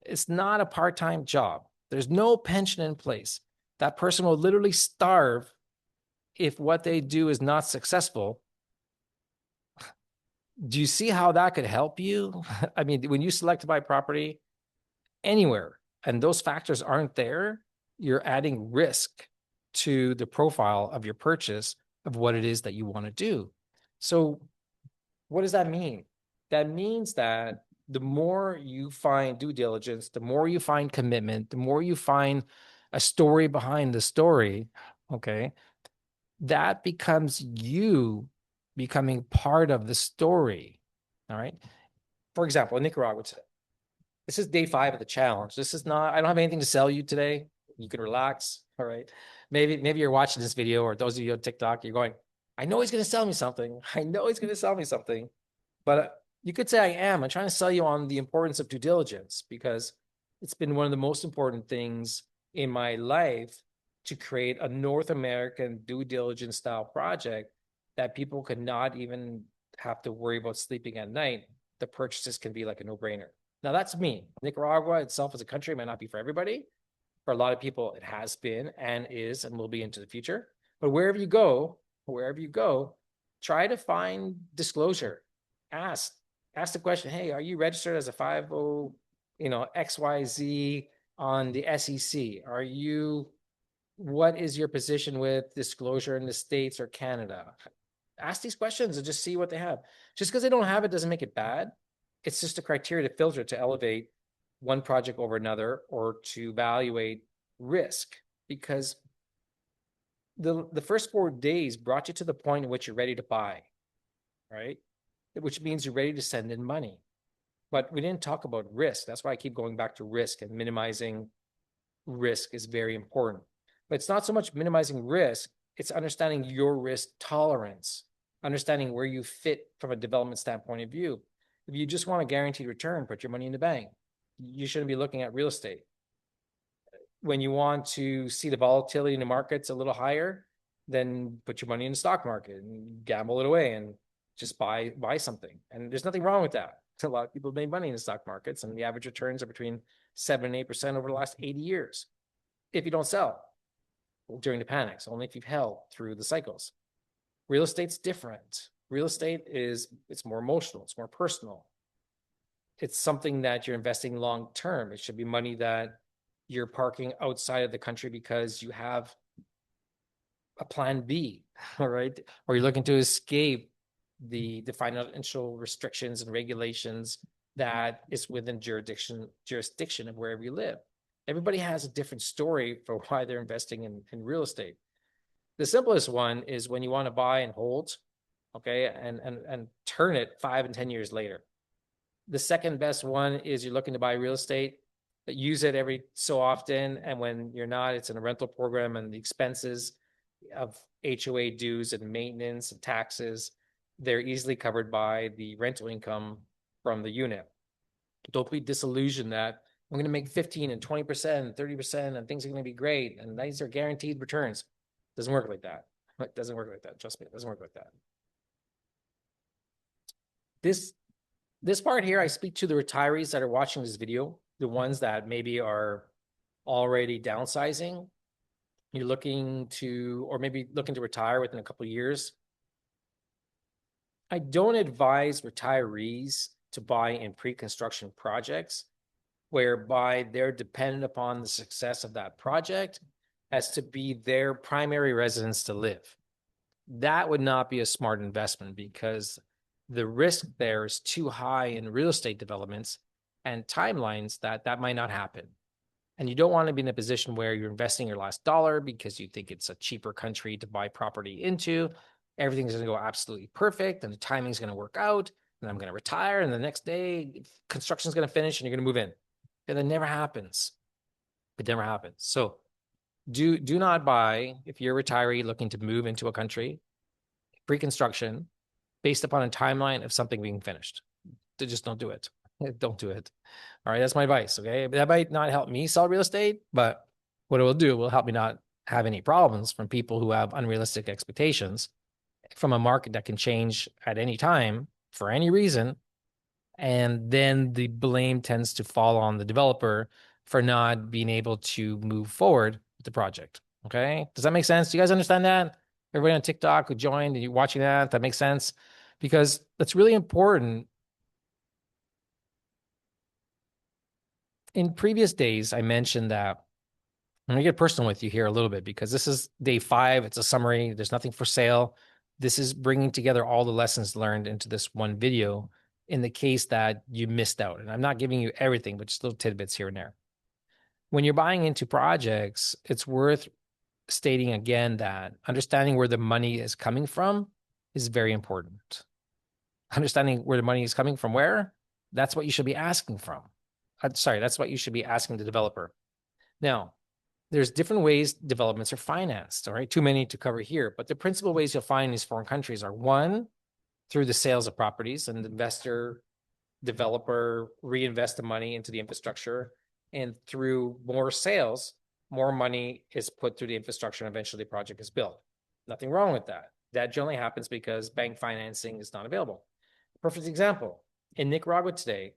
It's not a part-time job. There's no pension in place. That person will literally starve if what they do is not successful. Do you see how that could help you? I mean, when you select to buy property anywhere and those factors aren't there, you're adding risk to the profile of your purchase of what it is that you want to do. So what does that mean? That means that the more you find due diligence, the more you find commitment, the more you find a story behind the story, okay, that becomes you becoming part of the story. All right. For example, in Nicaragua today, this is day 5 of the challenge. This is not, I don't have anything to sell you today. You can relax. All right. Maybe you're watching this video, or those of you on TikTok, you're going, I know he's going to sell me something. I know he's going to sell me something. But you could say I'm trying to sell you on the importance of due diligence, because it's been one of the most important things in my life to create a North American due diligence style project that people could not even have to worry about sleeping at night. The purchases can be like a no-brainer. Now that's me. Nicaragua itself as a country might not be for everybody. For a lot of people, it has been and is and will be into the future. But wherever you go, try to find disclosure. Ask the question, hey, are you registered as a 50, XYZ on the SEC? What is your position with disclosure in the States or Canada? Ask these questions and just see what they have. Just because they don't have it doesn't make it bad. It's just a criteria to filter, to elevate one project over another, or to evaluate risk, because the first 4 days brought you to the point in which you're ready to buy, right? Which means you're ready to send in money. But we didn't talk about risk. That's why I keep going back to risk, and minimizing risk is very important. But it's not so much minimizing risk, it's understanding your risk tolerance, understanding where you fit from a development standpoint of view. If you just want a guaranteed return, put your money in the bank. You shouldn't be looking at real estate. When you want to see the volatility in the markets a little higher, then put your money in the stock market and gamble it away and just buy something. And there's nothing wrong with that. A lot of people made money in the stock markets, and the average returns are between 7 and 8% over the last 80 years. If you don't sell during the panics, only if you've held through the cycles. Real estate's different. Real estate it's more emotional, it's more personal. It's something that you're investing long term. It should be money that you're parking outside of the country because you have a plan B, all right? Or you're looking to escape the financial restrictions and regulations that is within jurisdiction of wherever you live. Everybody has a different story for why they're investing in real estate. The simplest one is when you want to buy and hold, okay, and turn it 5 and 10 years later. The second best one is you're looking to buy real estate, but use it every so often, and when you're not, it's in a rental program, and the expenses of HOA dues and maintenance and taxes, they're easily covered by the rental income from the unit. Don't be disillusioned that I'm going to make 15 and 20% and 30% and things are going to be great and these are guaranteed returns. It doesn't work like that. It doesn't work like that. Trust me, it doesn't work like that. This part here, I speak to the retirees that are watching this video, the ones that maybe are already downsizing. You're looking to, or maybe looking to retire within a couple of years. I don't advise retirees to buy in pre-construction projects whereby they're dependent upon the success of that project as to be their primary residence to live. That would not be a smart investment because the risk there is too high in real estate developments and timelines that might not happen. And you don't want to be in a position where you're investing your last dollar because you think it's a cheaper country to buy property into. Everything's going to go absolutely perfect and the timing's going to work out and I'm going to retire and the next day construction's going to finish and you're going to move in. And that never happens. It never happens. So do not buy, if you're a retiree looking to move into a country, pre-construction, based upon a timeline of something being finished. Just don't do it. Don't do it. All right, that's my advice, okay? That might not help me sell real estate, but what it will do will help me not have any problems from people who have unrealistic expectations from a market that can change at any time for any reason. And then the blame tends to fall on the developer for not being able to move forward with the project. Okay. Does that make sense? Do you guys understand that? Everybody on TikTok who joined and you're watching that makes sense? Because that's really important. In previous days, I mentioned that I'm going to get personal with you here a little bit because this is day 5. It's a summary. There's nothing for sale. This is bringing together all the lessons learned into this one video in the case that you missed out. And I'm not giving you everything, but just little tidbits here and there. When you're buying into projects, it's worth stating again that understanding where the money is coming from is very important. Understanding where the money is coming from, where? That's what you should be asking from. That's what you should be asking the developer. Now, there's different ways developments are financed, all right? Too many to cover here, but the principal ways you'll find in these foreign countries are one, through the sales of properties, and the investor, developer reinvest the money into the infrastructure, and through more sales, more money is put through the infrastructure and eventually the project is built. Nothing wrong with that. That generally happens because bank financing is not available. Perfect example, in Nicaragua today,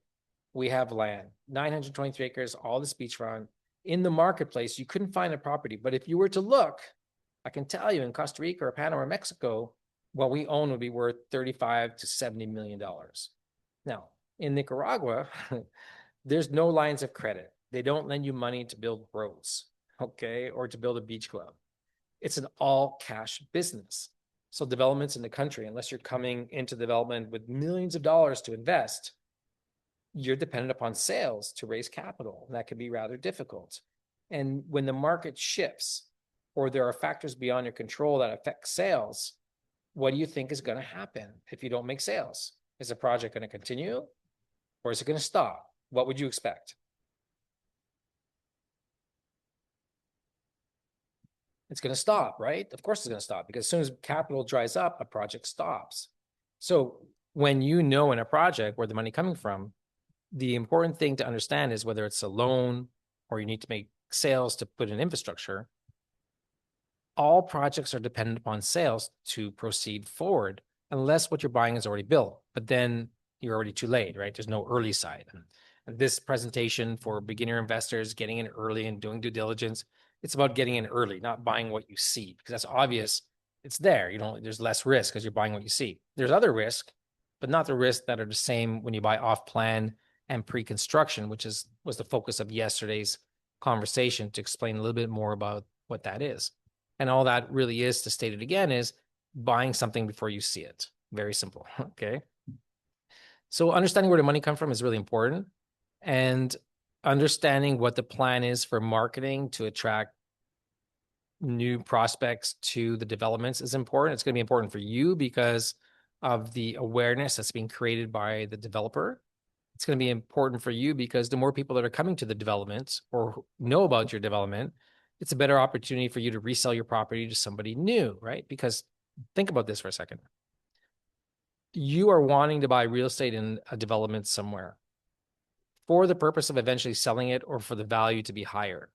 we have land, 923 acres, all this beachfront. In the marketplace, you couldn't find a property, but if you were to look, I can tell you in Costa Rica or Panama or Mexico, what we own would be worth $35 to $70 million. Now, in Nicaragua, there's no lines of credit. They don't lend you money to build roads, okay, or to build a beach club. It's an all cash business. So developments in the country, unless you're coming into development with millions of dollars to invest, you're dependent upon sales to raise capital. And that can be rather difficult. And when the market shifts or there are factors beyond your control that affect sales, what do you think is going to happen if you don't make sales? Is the project going to continue or is it going to stop? What would you expect? It's going to stop, right? Of course it's going to stop because as soon as capital dries up, a project stops. So when you know in a project where the money coming from, the important thing to understand is whether it's a loan or you need to make sales to put in infrastructure, all projects are dependent upon sales to proceed forward unless what you're buying is already built. But then you're already too late, right? There's no early side. And this presentation for beginner investors, getting in early and doing due diligence, it's about getting in early, not buying what you see, because that's obvious. It's there. There's less risk because you're buying what you see. There's other risk, but not the risks that are the same when you buy off plan and pre-construction, which was the focus of yesterday's conversation, to explain a little bit more about what that is. And all that really is, to state it again, is buying something before you see it. Very simple, okay? So understanding where the money comes from is really important. And understanding what the plan is for marketing to attract new prospects to the developments is important. It's going to be important for you because of the awareness that's being created by the developer. It's going to be important for you because the more people that are coming to the development or know about your development, it's a better opportunity for you to resell your property to somebody new, right? Because think about this for a second. You are wanting to buy real estate in a development somewhere for the purpose of eventually selling it or for the value to be higher.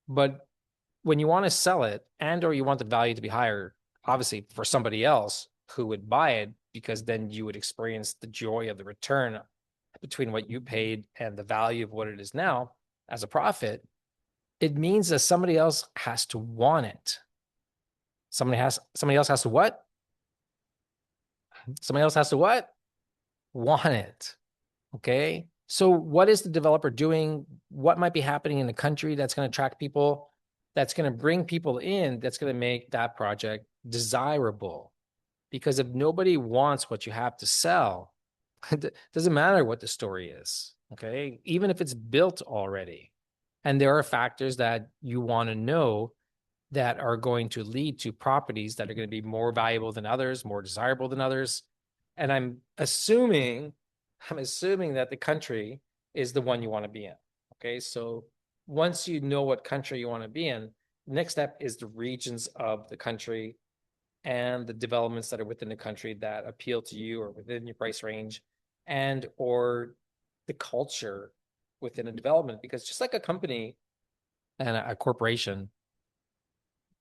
But when you want to sell it and or you want the value to be higher, obviously for somebody else who would buy it, because then you would experience the joy of the return between what you paid and the value of what it is now as a profit, it means that somebody else has to want it. Somebody else has to what? Somebody else has to what? Want it. Okay. So what is the developer doing? What might be happening in the country that's going to attract people, that's going to bring people in, that's going to make that project desirable? Because if nobody wants what you have to sell, it doesn't matter what the story is. Okay. Even if it's built already. And there are factors that you want to know that are going to lead to properties that are going to be more valuable than others, more desirable than others. And I'm assuming that the country is the one you want to be in. Okay. So once you know what country you want to be in, the next step is the regions of the country and the developments that are within the country that appeal to you or within your price range, and or the culture within a development. Because just like a company and a corporation,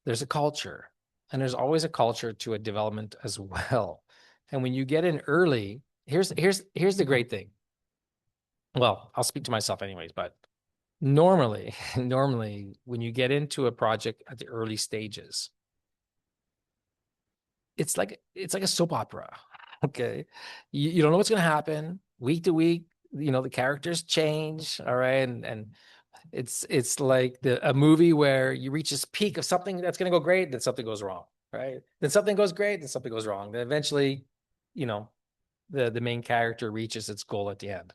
there's a culture, and there's always a culture to a development as well. And when you get in early, here's the great thing. Well, I'll speak to myself anyways, but normally when you get into a project at the early stages, it's like a soap opera. Okay. You don't know what's going to happen week to week. The characters change. All right. And it's like a movie where you reach this peak of something that's going to go great, then something goes wrong. Right. Then something goes great, then something goes wrong. Then eventually, the main character reaches its goal at the end.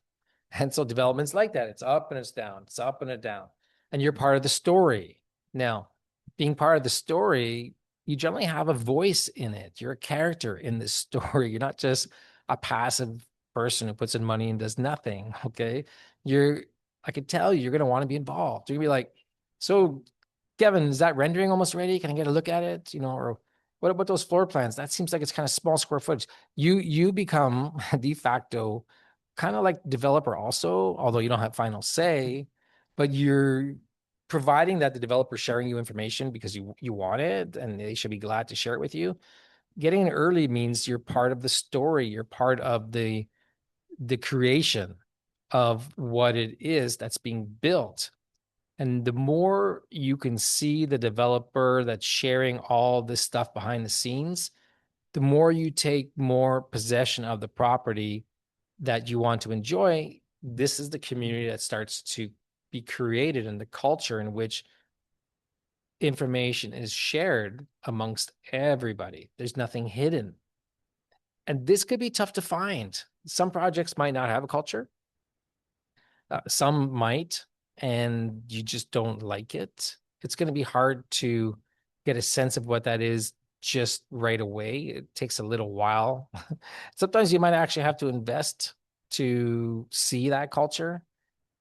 And so development's like that. It's up and it's down. It's up and it's down. And you're part of the story. Now, being part of the story, you generally have a voice in it. You're a character in this story. You're not just a passive person who puts in money and does nothing. Okay. I could tell you're going to want to be involved. You're going to be like, so Kevin, is that rendering almost ready? Can I get a look at it? Or what about those floor plans? That seems like it's kind of small square footage. You become de facto kind of like developer also, although you don't have final say, but you're providing that the developer sharing you information because you want it and they should be glad to share it with you. Getting in early means you're part of the story. You're part of the creation of what it is that's being built. And the more you can see the developer that's sharing all this stuff behind the scenes, the more you take more possession of the property that you want to enjoy. This is the community that starts to be created and the culture in which information is shared amongst everybody. There's nothing hidden. And this could be tough to find. Some projects might not have a culture. Some might, and you just don't like it. It's going to be hard to get a sense of what that is just right away. It takes a little while. Sometimes you might actually have to invest to see that culture,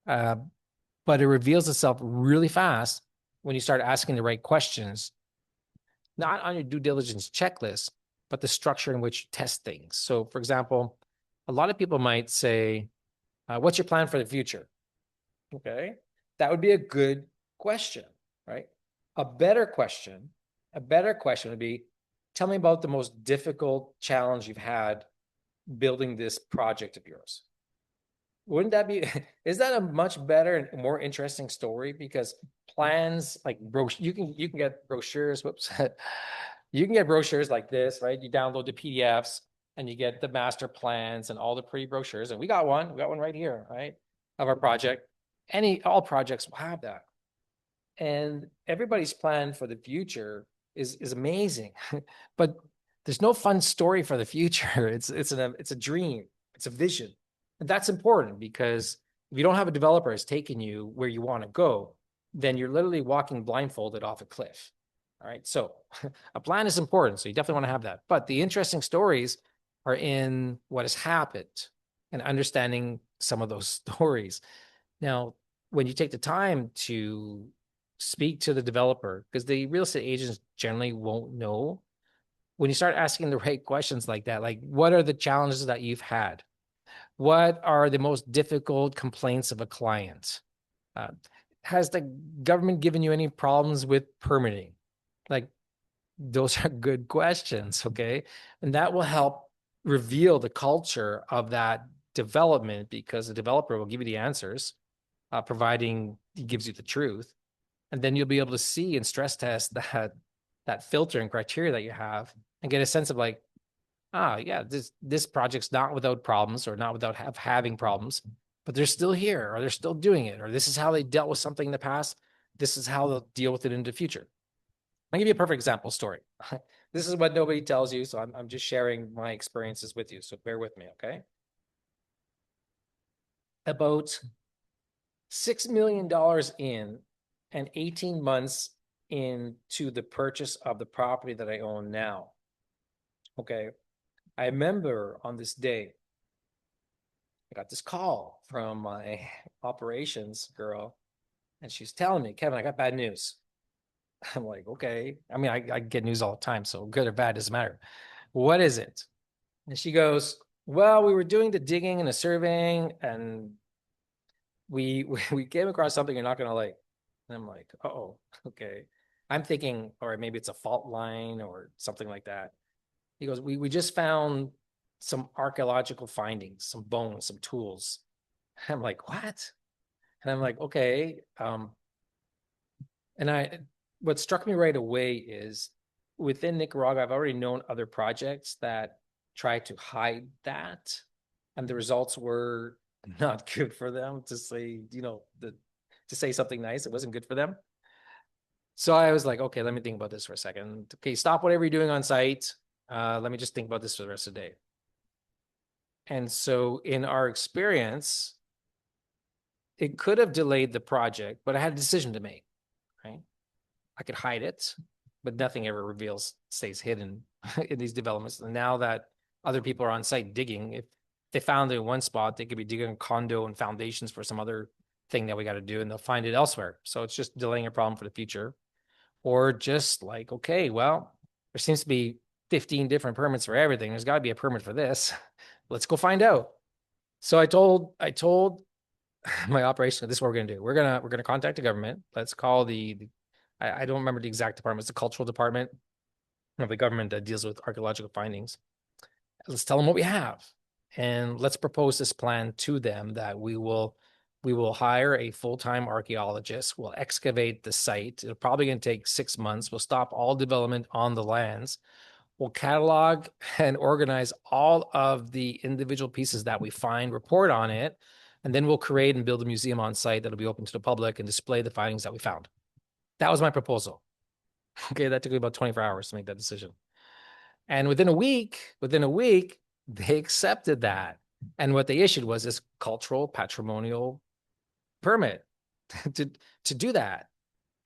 but it reveals itself really fast when you start asking the right questions, not on your due diligence checklist, but the structure in which you test things. So, for example, a lot of people might say, what's your plan for the future? Okay. That would be a good question, right? A better question would be, tell me about the most difficult challenge you've had building this project of yours. Wouldn't that be, is that a much better and more interesting story? Because plans like you can get brochures, you can get brochures like this, right? You download the PDFs and you get the master plans and all the pretty brochures. And we got one right here, right? Of our project. All projects will have that. And everybody's plan for the future is amazing, but there's no fun story for the future. It's a dream. It's a vision. And that's important because If you don't have a developer that's taking you where you want to go, then you're literally walking blindfolded off a cliff. All right. So a plan is important. So you definitely want to have that. But the interesting stories are in what has happened and understanding some of those stories. Now, when you take the time to speak to the developer, because the real estate agents generally won't know, when you start asking the right questions like that, like what are the challenges that you've had? What are the most difficult complaints of a client? Uh, has the government given you any problems with permitting? Like, those are good questions, okay? And that will help reveal the culture of that development because the developer will give you the answers, providing he gives you the truth. And then you'll be able to see and stress test that filter and criteria that you have and get a sense of like, yeah, this project's not without problems or not without having problems, but they're still here or they're still doing it, or this is how they dealt with something in the past. This is how they'll deal with it in the future. I'll give you a perfect example story. This is what nobody tells you, so I'm just sharing my experiences with you. So bear with me, okay? About $6 million in and 18 months into the purchase of the property that I own now. Okay. I remember on this day, I got this call from my operations girl, and she's telling me, Kevin, I got bad news. I'm like, okay. I mean, I get news all the time, so good or bad doesn't matter. What is it? And she goes, well, we were doing the digging and the surveying, and we came across something you're not gonna like. And I'm like, oh, okay. I'm thinking, all right, maybe it's a fault line or something like that. He goes, we just found some archaeological findings, some bones, some tools. I'm like, what? And I'm like, okay. And what struck me right away is within Nicaragua, I've already known other projects that try to hide that, and the results were not good for them. To say, to say something nice, it wasn't good for them. So I was like, okay, let me think about this for a second. Okay, stop whatever you're doing on site. Let me just think about this for the rest of the day. And so in our experience, it could have delayed the project, but I had a decision to make, right? I could hide it, but nothing ever reveals, stays hidden in these developments. And now that other people are on site digging, if they found it in one spot, they could be digging a condo and foundations for some other thing that we got to do, and they'll find it elsewhere. So it's just delaying a problem for the future. Or just like, okay, well, there seems to be 15 different permits for everything. There's got to be a permit for this. Let's go find out. So I told my operation, this is what we're gonna do. We're gonna contact the government. Let's call I don't remember the exact department. It's the cultural department of the government that deals with archaeological findings. Let's tell them what we have, and let's propose this plan to them that we will hire a full-time archaeologist. We'll excavate the site. It'll probably going to take 6 months. We'll stop all development on the lands. We'll catalog and organize all of the individual pieces that we find, report on it, and then we'll create and build a museum on site that'll be open to the public and display the findings that we found. That was my proposal. Okay, that took me about 24 hours to make that decision. And within a week, they accepted that. And what they issued was this cultural patrimonial permit to to do that.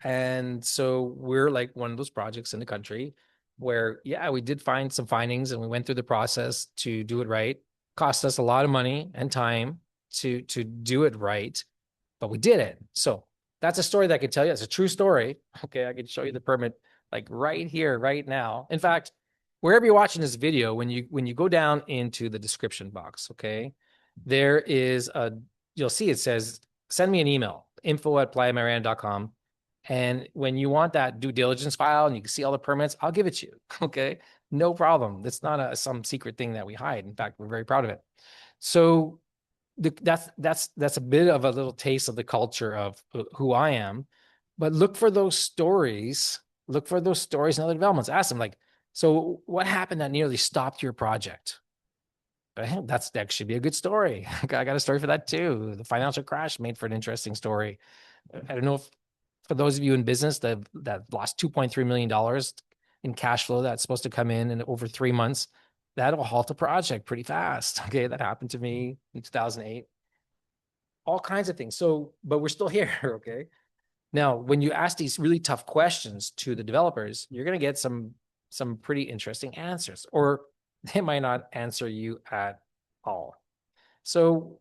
And so we're like one of those projects in the country where, yeah, we did find some findings and we went through the process to do it right. Cost us a lot of money and time to do it right, but we did it. So that's a story that I could tell you. It's a true story. Okay, I could show you the permit like right here, right now. In fact, wherever you're watching this video, when you go down into the description box, okay, there is you'll see it says send me an email, info@playamariana.com. And when you want that due diligence file and you can see all the permits, I'll give it to you. Okay. No problem. That's not some secret thing that we hide. In fact, we're very proud of it. So that's a bit of a little taste of the culture of who I am. But look for those stories. Look for those stories and other developments. Ask them like, so what happened that nearly stopped your project? That should be a good story. I got a story for that too. The financial crash made for an interesting story. I don't know if for those of you in business that lost $2.3 million in cash flow that's supposed to come in over 3 months, that'll halt a project pretty fast. Okay, that happened to me in 2008. all kinds of things. So, but we're still here, okay? Now, when you ask these really tough questions to the developers, you're going to get some pretty interesting answers, or they might not answer you at all. So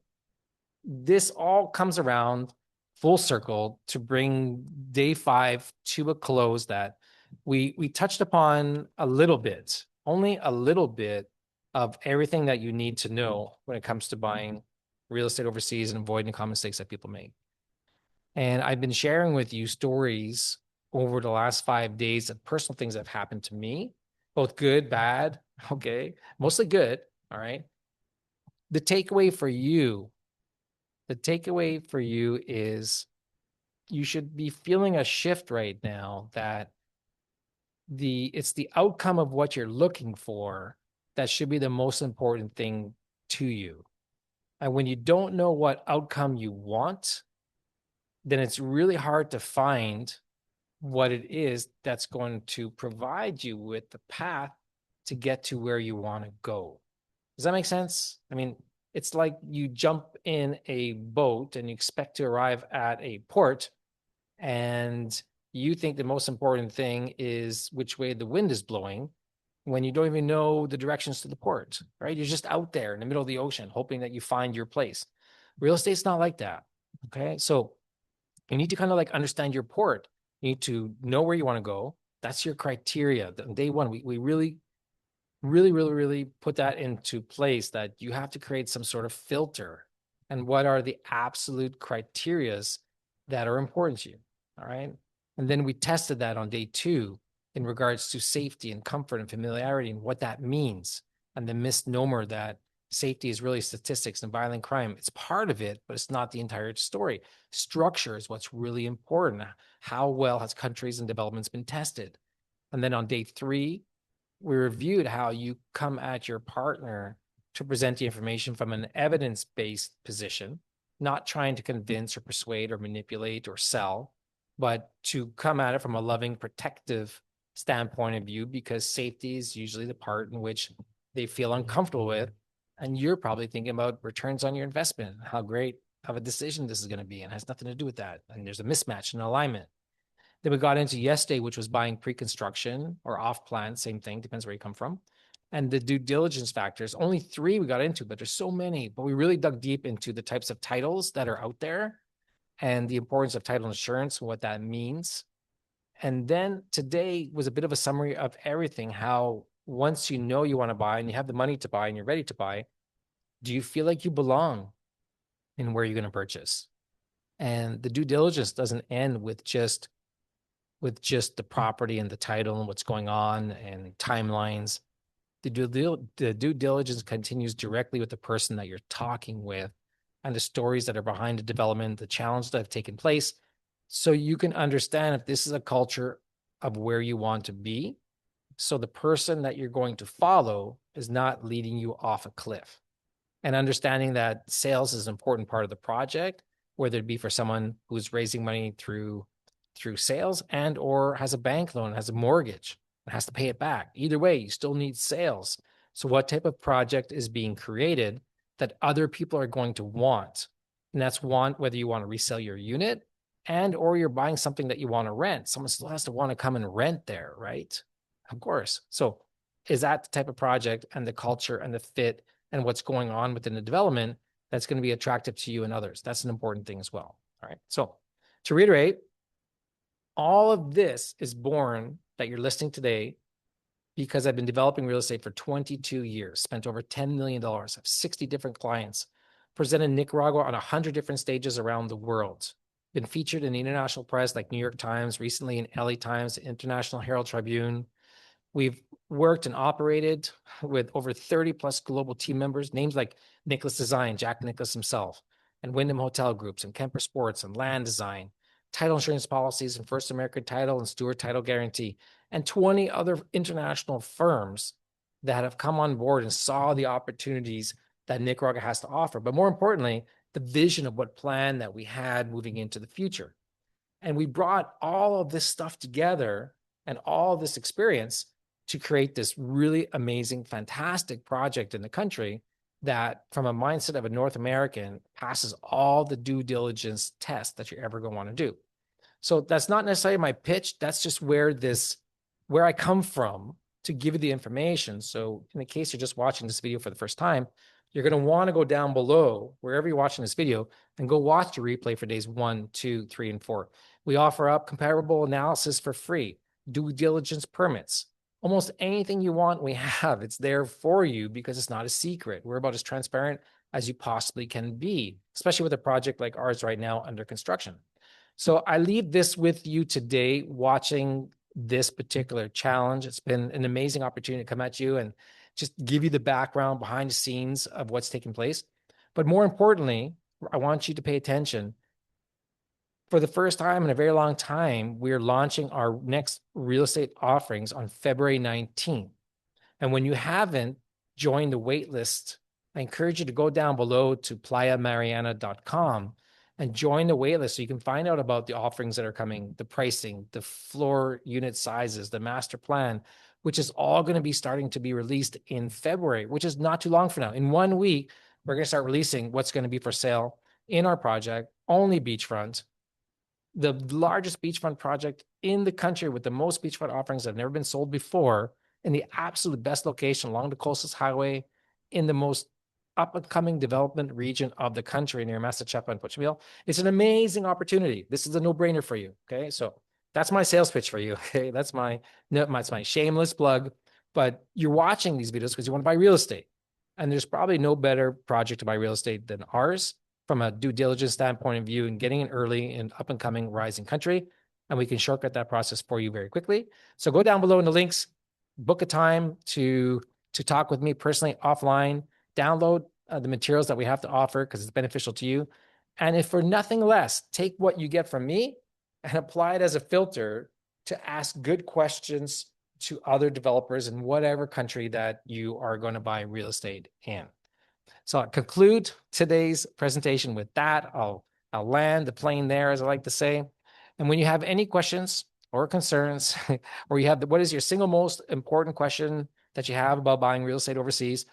this all comes around full circle to bring day 5 to a close that we touched upon a little bit, only a little bit of everything that you need to know when it comes to buying real estate overseas and avoiding common mistakes that people make. And I've been sharing with you stories over the last 5 days of personal things that have happened to me, both good, bad, okay, mostly good, all right? The takeaway for you is you should be feeling a shift right now that it's the outcome of what you're looking for that should be the most important thing to you. And when you don't know what outcome you want, then it's really hard to find what it is that's going to provide you with the path to get to where you want to go. Does that make sense? I mean, it's like you jump in a boat and you expect to arrive at a port, and you think the most important thing is which way the wind is blowing when you don't even know the directions to the port, right? You're just out there in the middle of the ocean hoping that you find your place. Real estate's not like that. Okay. So you need to kind of like understand your port. You need to know where you want to go. That's your criteria. Day one, we really put that into place, that you have to create some sort of filter. And what are the absolute criterias that are important to you? All right. And then we tested that on day 2 in regards to safety and comfort and familiarity and what that means. And the misnomer that safety is really statistics and violent crime. It's part of it, but it's not the entire story. Structure is what's really important. How well has countries and developments been tested? And then on day 3, we reviewed how you come at your partner to present the information from an evidence-based position, not trying to convince or persuade or manipulate or sell, but to come at it from a loving, protective standpoint of view, because safety is usually the part in which they feel uncomfortable with. And you're probably thinking about returns on your investment, how great of a decision this is going to be, and has nothing to do with that. And there's a mismatch in alignment. Then we got into yesterday, which was buying pre-construction or off-plan, same thing, depends where you come from. And the due diligence factors, only 3 we got into, but there's so many. But we really dug deep into the types of titles that are out there and the importance of title insurance and what that means. And then today was a bit of a summary of everything, how once you know you want to buy and you have the money to buy and you're ready to buy, do you feel like you belong in where you're going to purchase? And the due diligence doesn't end with just the property and the title and what's going on and timelines. The due diligence continues directly with the person that you're talking with and the stories that are behind the development, the challenges that have taken place, so you can understand if this is a culture of where you want to be. So the person that you're going to follow is not leading you off a cliff. And understanding that sales is an important part of the project, whether it be for someone who's raising money through sales and or has a bank loan, has a mortgage, and has to pay it back. Either way, you still need sales. So what type of project is being created that other people are going to want? And that's whether you want to resell your unit and or you're buying something that you want to rent. Someone still has to want to come and rent there, right? Of course. So is that the type of project and the culture and the fit and what's going on within the development that's going to be attractive to you and others? That's an important thing as well. All right. So to reiterate, all of this is born that you're listening today because I've been developing real estate for 22 years, spent over $10 million, have 60 different clients, presented Nicaragua on 100 different stages around the world, been featured in the international press like New York Times, recently in LA Times, International Herald Tribune. We've worked and operated with over 30 plus global team members, names like Nicholas Design, Jack Nicholas himself, and Wyndham Hotel Groups, and Kemper Sports, and Land Design, title insurance policies, and First American Title, and Stewart Title Guarantee, and 20 other international firms that have come on board and saw the opportunities that Nicaragua has to offer. But more importantly, the vision of what plan that we had moving into the future. And we brought all of this stuff together and all of this experience to create this really amazing, fantastic project in the country that from a mindset of a North American passes all the due diligence tests that you're ever going to want to do. So that's not necessarily my pitch. That's just where I come from to give you the information. So in the case you're just watching this video for the first time, you're going to want to go down below wherever you're watching this video and go watch the replay for days 1, 2, 3, and 4. We offer up comparable analysis for free, due diligence permits. Almost anything you want, we have. It's there for you because it's not a secret. We're about as transparent as you possibly can be, especially with a project like ours right now under construction. So I leave this with you today watching this particular challenge. It's been an amazing opportunity to come at you and just give you the background behind the scenes of what's taking place. But more importantly, I want you to pay attention. For the first time in a very long time, we're launching our next real estate offerings on February 19th. And when you haven't joined the wait list, I encourage you to go down below to playamariana.com and join the wait list so you can find out about the offerings that are coming, the pricing, the floor unit sizes, the master plan, which is all going to be starting to be released in February, which is not too long from now. In 1 week, we're going to start releasing what's going to be for sale in our project, only beachfront, the largest beachfront project in the country with the most beachfront offerings that have never been sold before, in the absolute best location along the coastal highway, in the most up-and-coming development region of the country near Massachusetts and Pocheville. It's an amazing opportunity. This is a no-brainer for you. Okay, so that's my sales pitch for you. Okay, that's my shameless plug. But you're watching these videos because you want to buy real estate, and there's probably no better project to buy real estate than ours from a due diligence standpoint of view and getting in early in up-and-coming rising country. And we can shortcut that process for you very quickly. So go down below in the links, book a time to talk with me personally offline, download the materials that we have to offer because it's beneficial to you. And if for nothing less, take what you get from me and apply it as a filter to ask good questions to other developers in whatever country that you are going to buy real estate in. So I'll conclude today's presentation with that. I'll land the plane there, as I like to say. And when you have any questions or concerns, or you have what is your single most important question that you have about buying real estate overseas,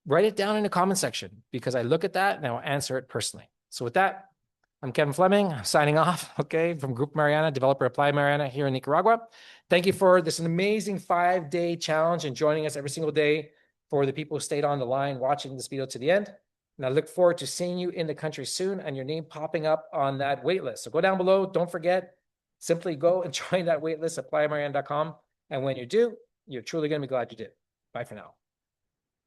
write it down in the comment section because I look at that and I'll answer it personally. So with that, I'm Kevin Fleming, signing off, okay, from Group Mariana, developer of Playa Mariana here in Nicaragua. Thank you for this amazing 5-day challenge and joining us every single day for the people who stayed on the line watching this video to the end. And I look forward to seeing you in the country soon and your name popping up on that wait list. So go down below. Don't forget, simply go and join that wait list at playamariana.com. And when you do, you're truly going to be glad you did. Bye for now.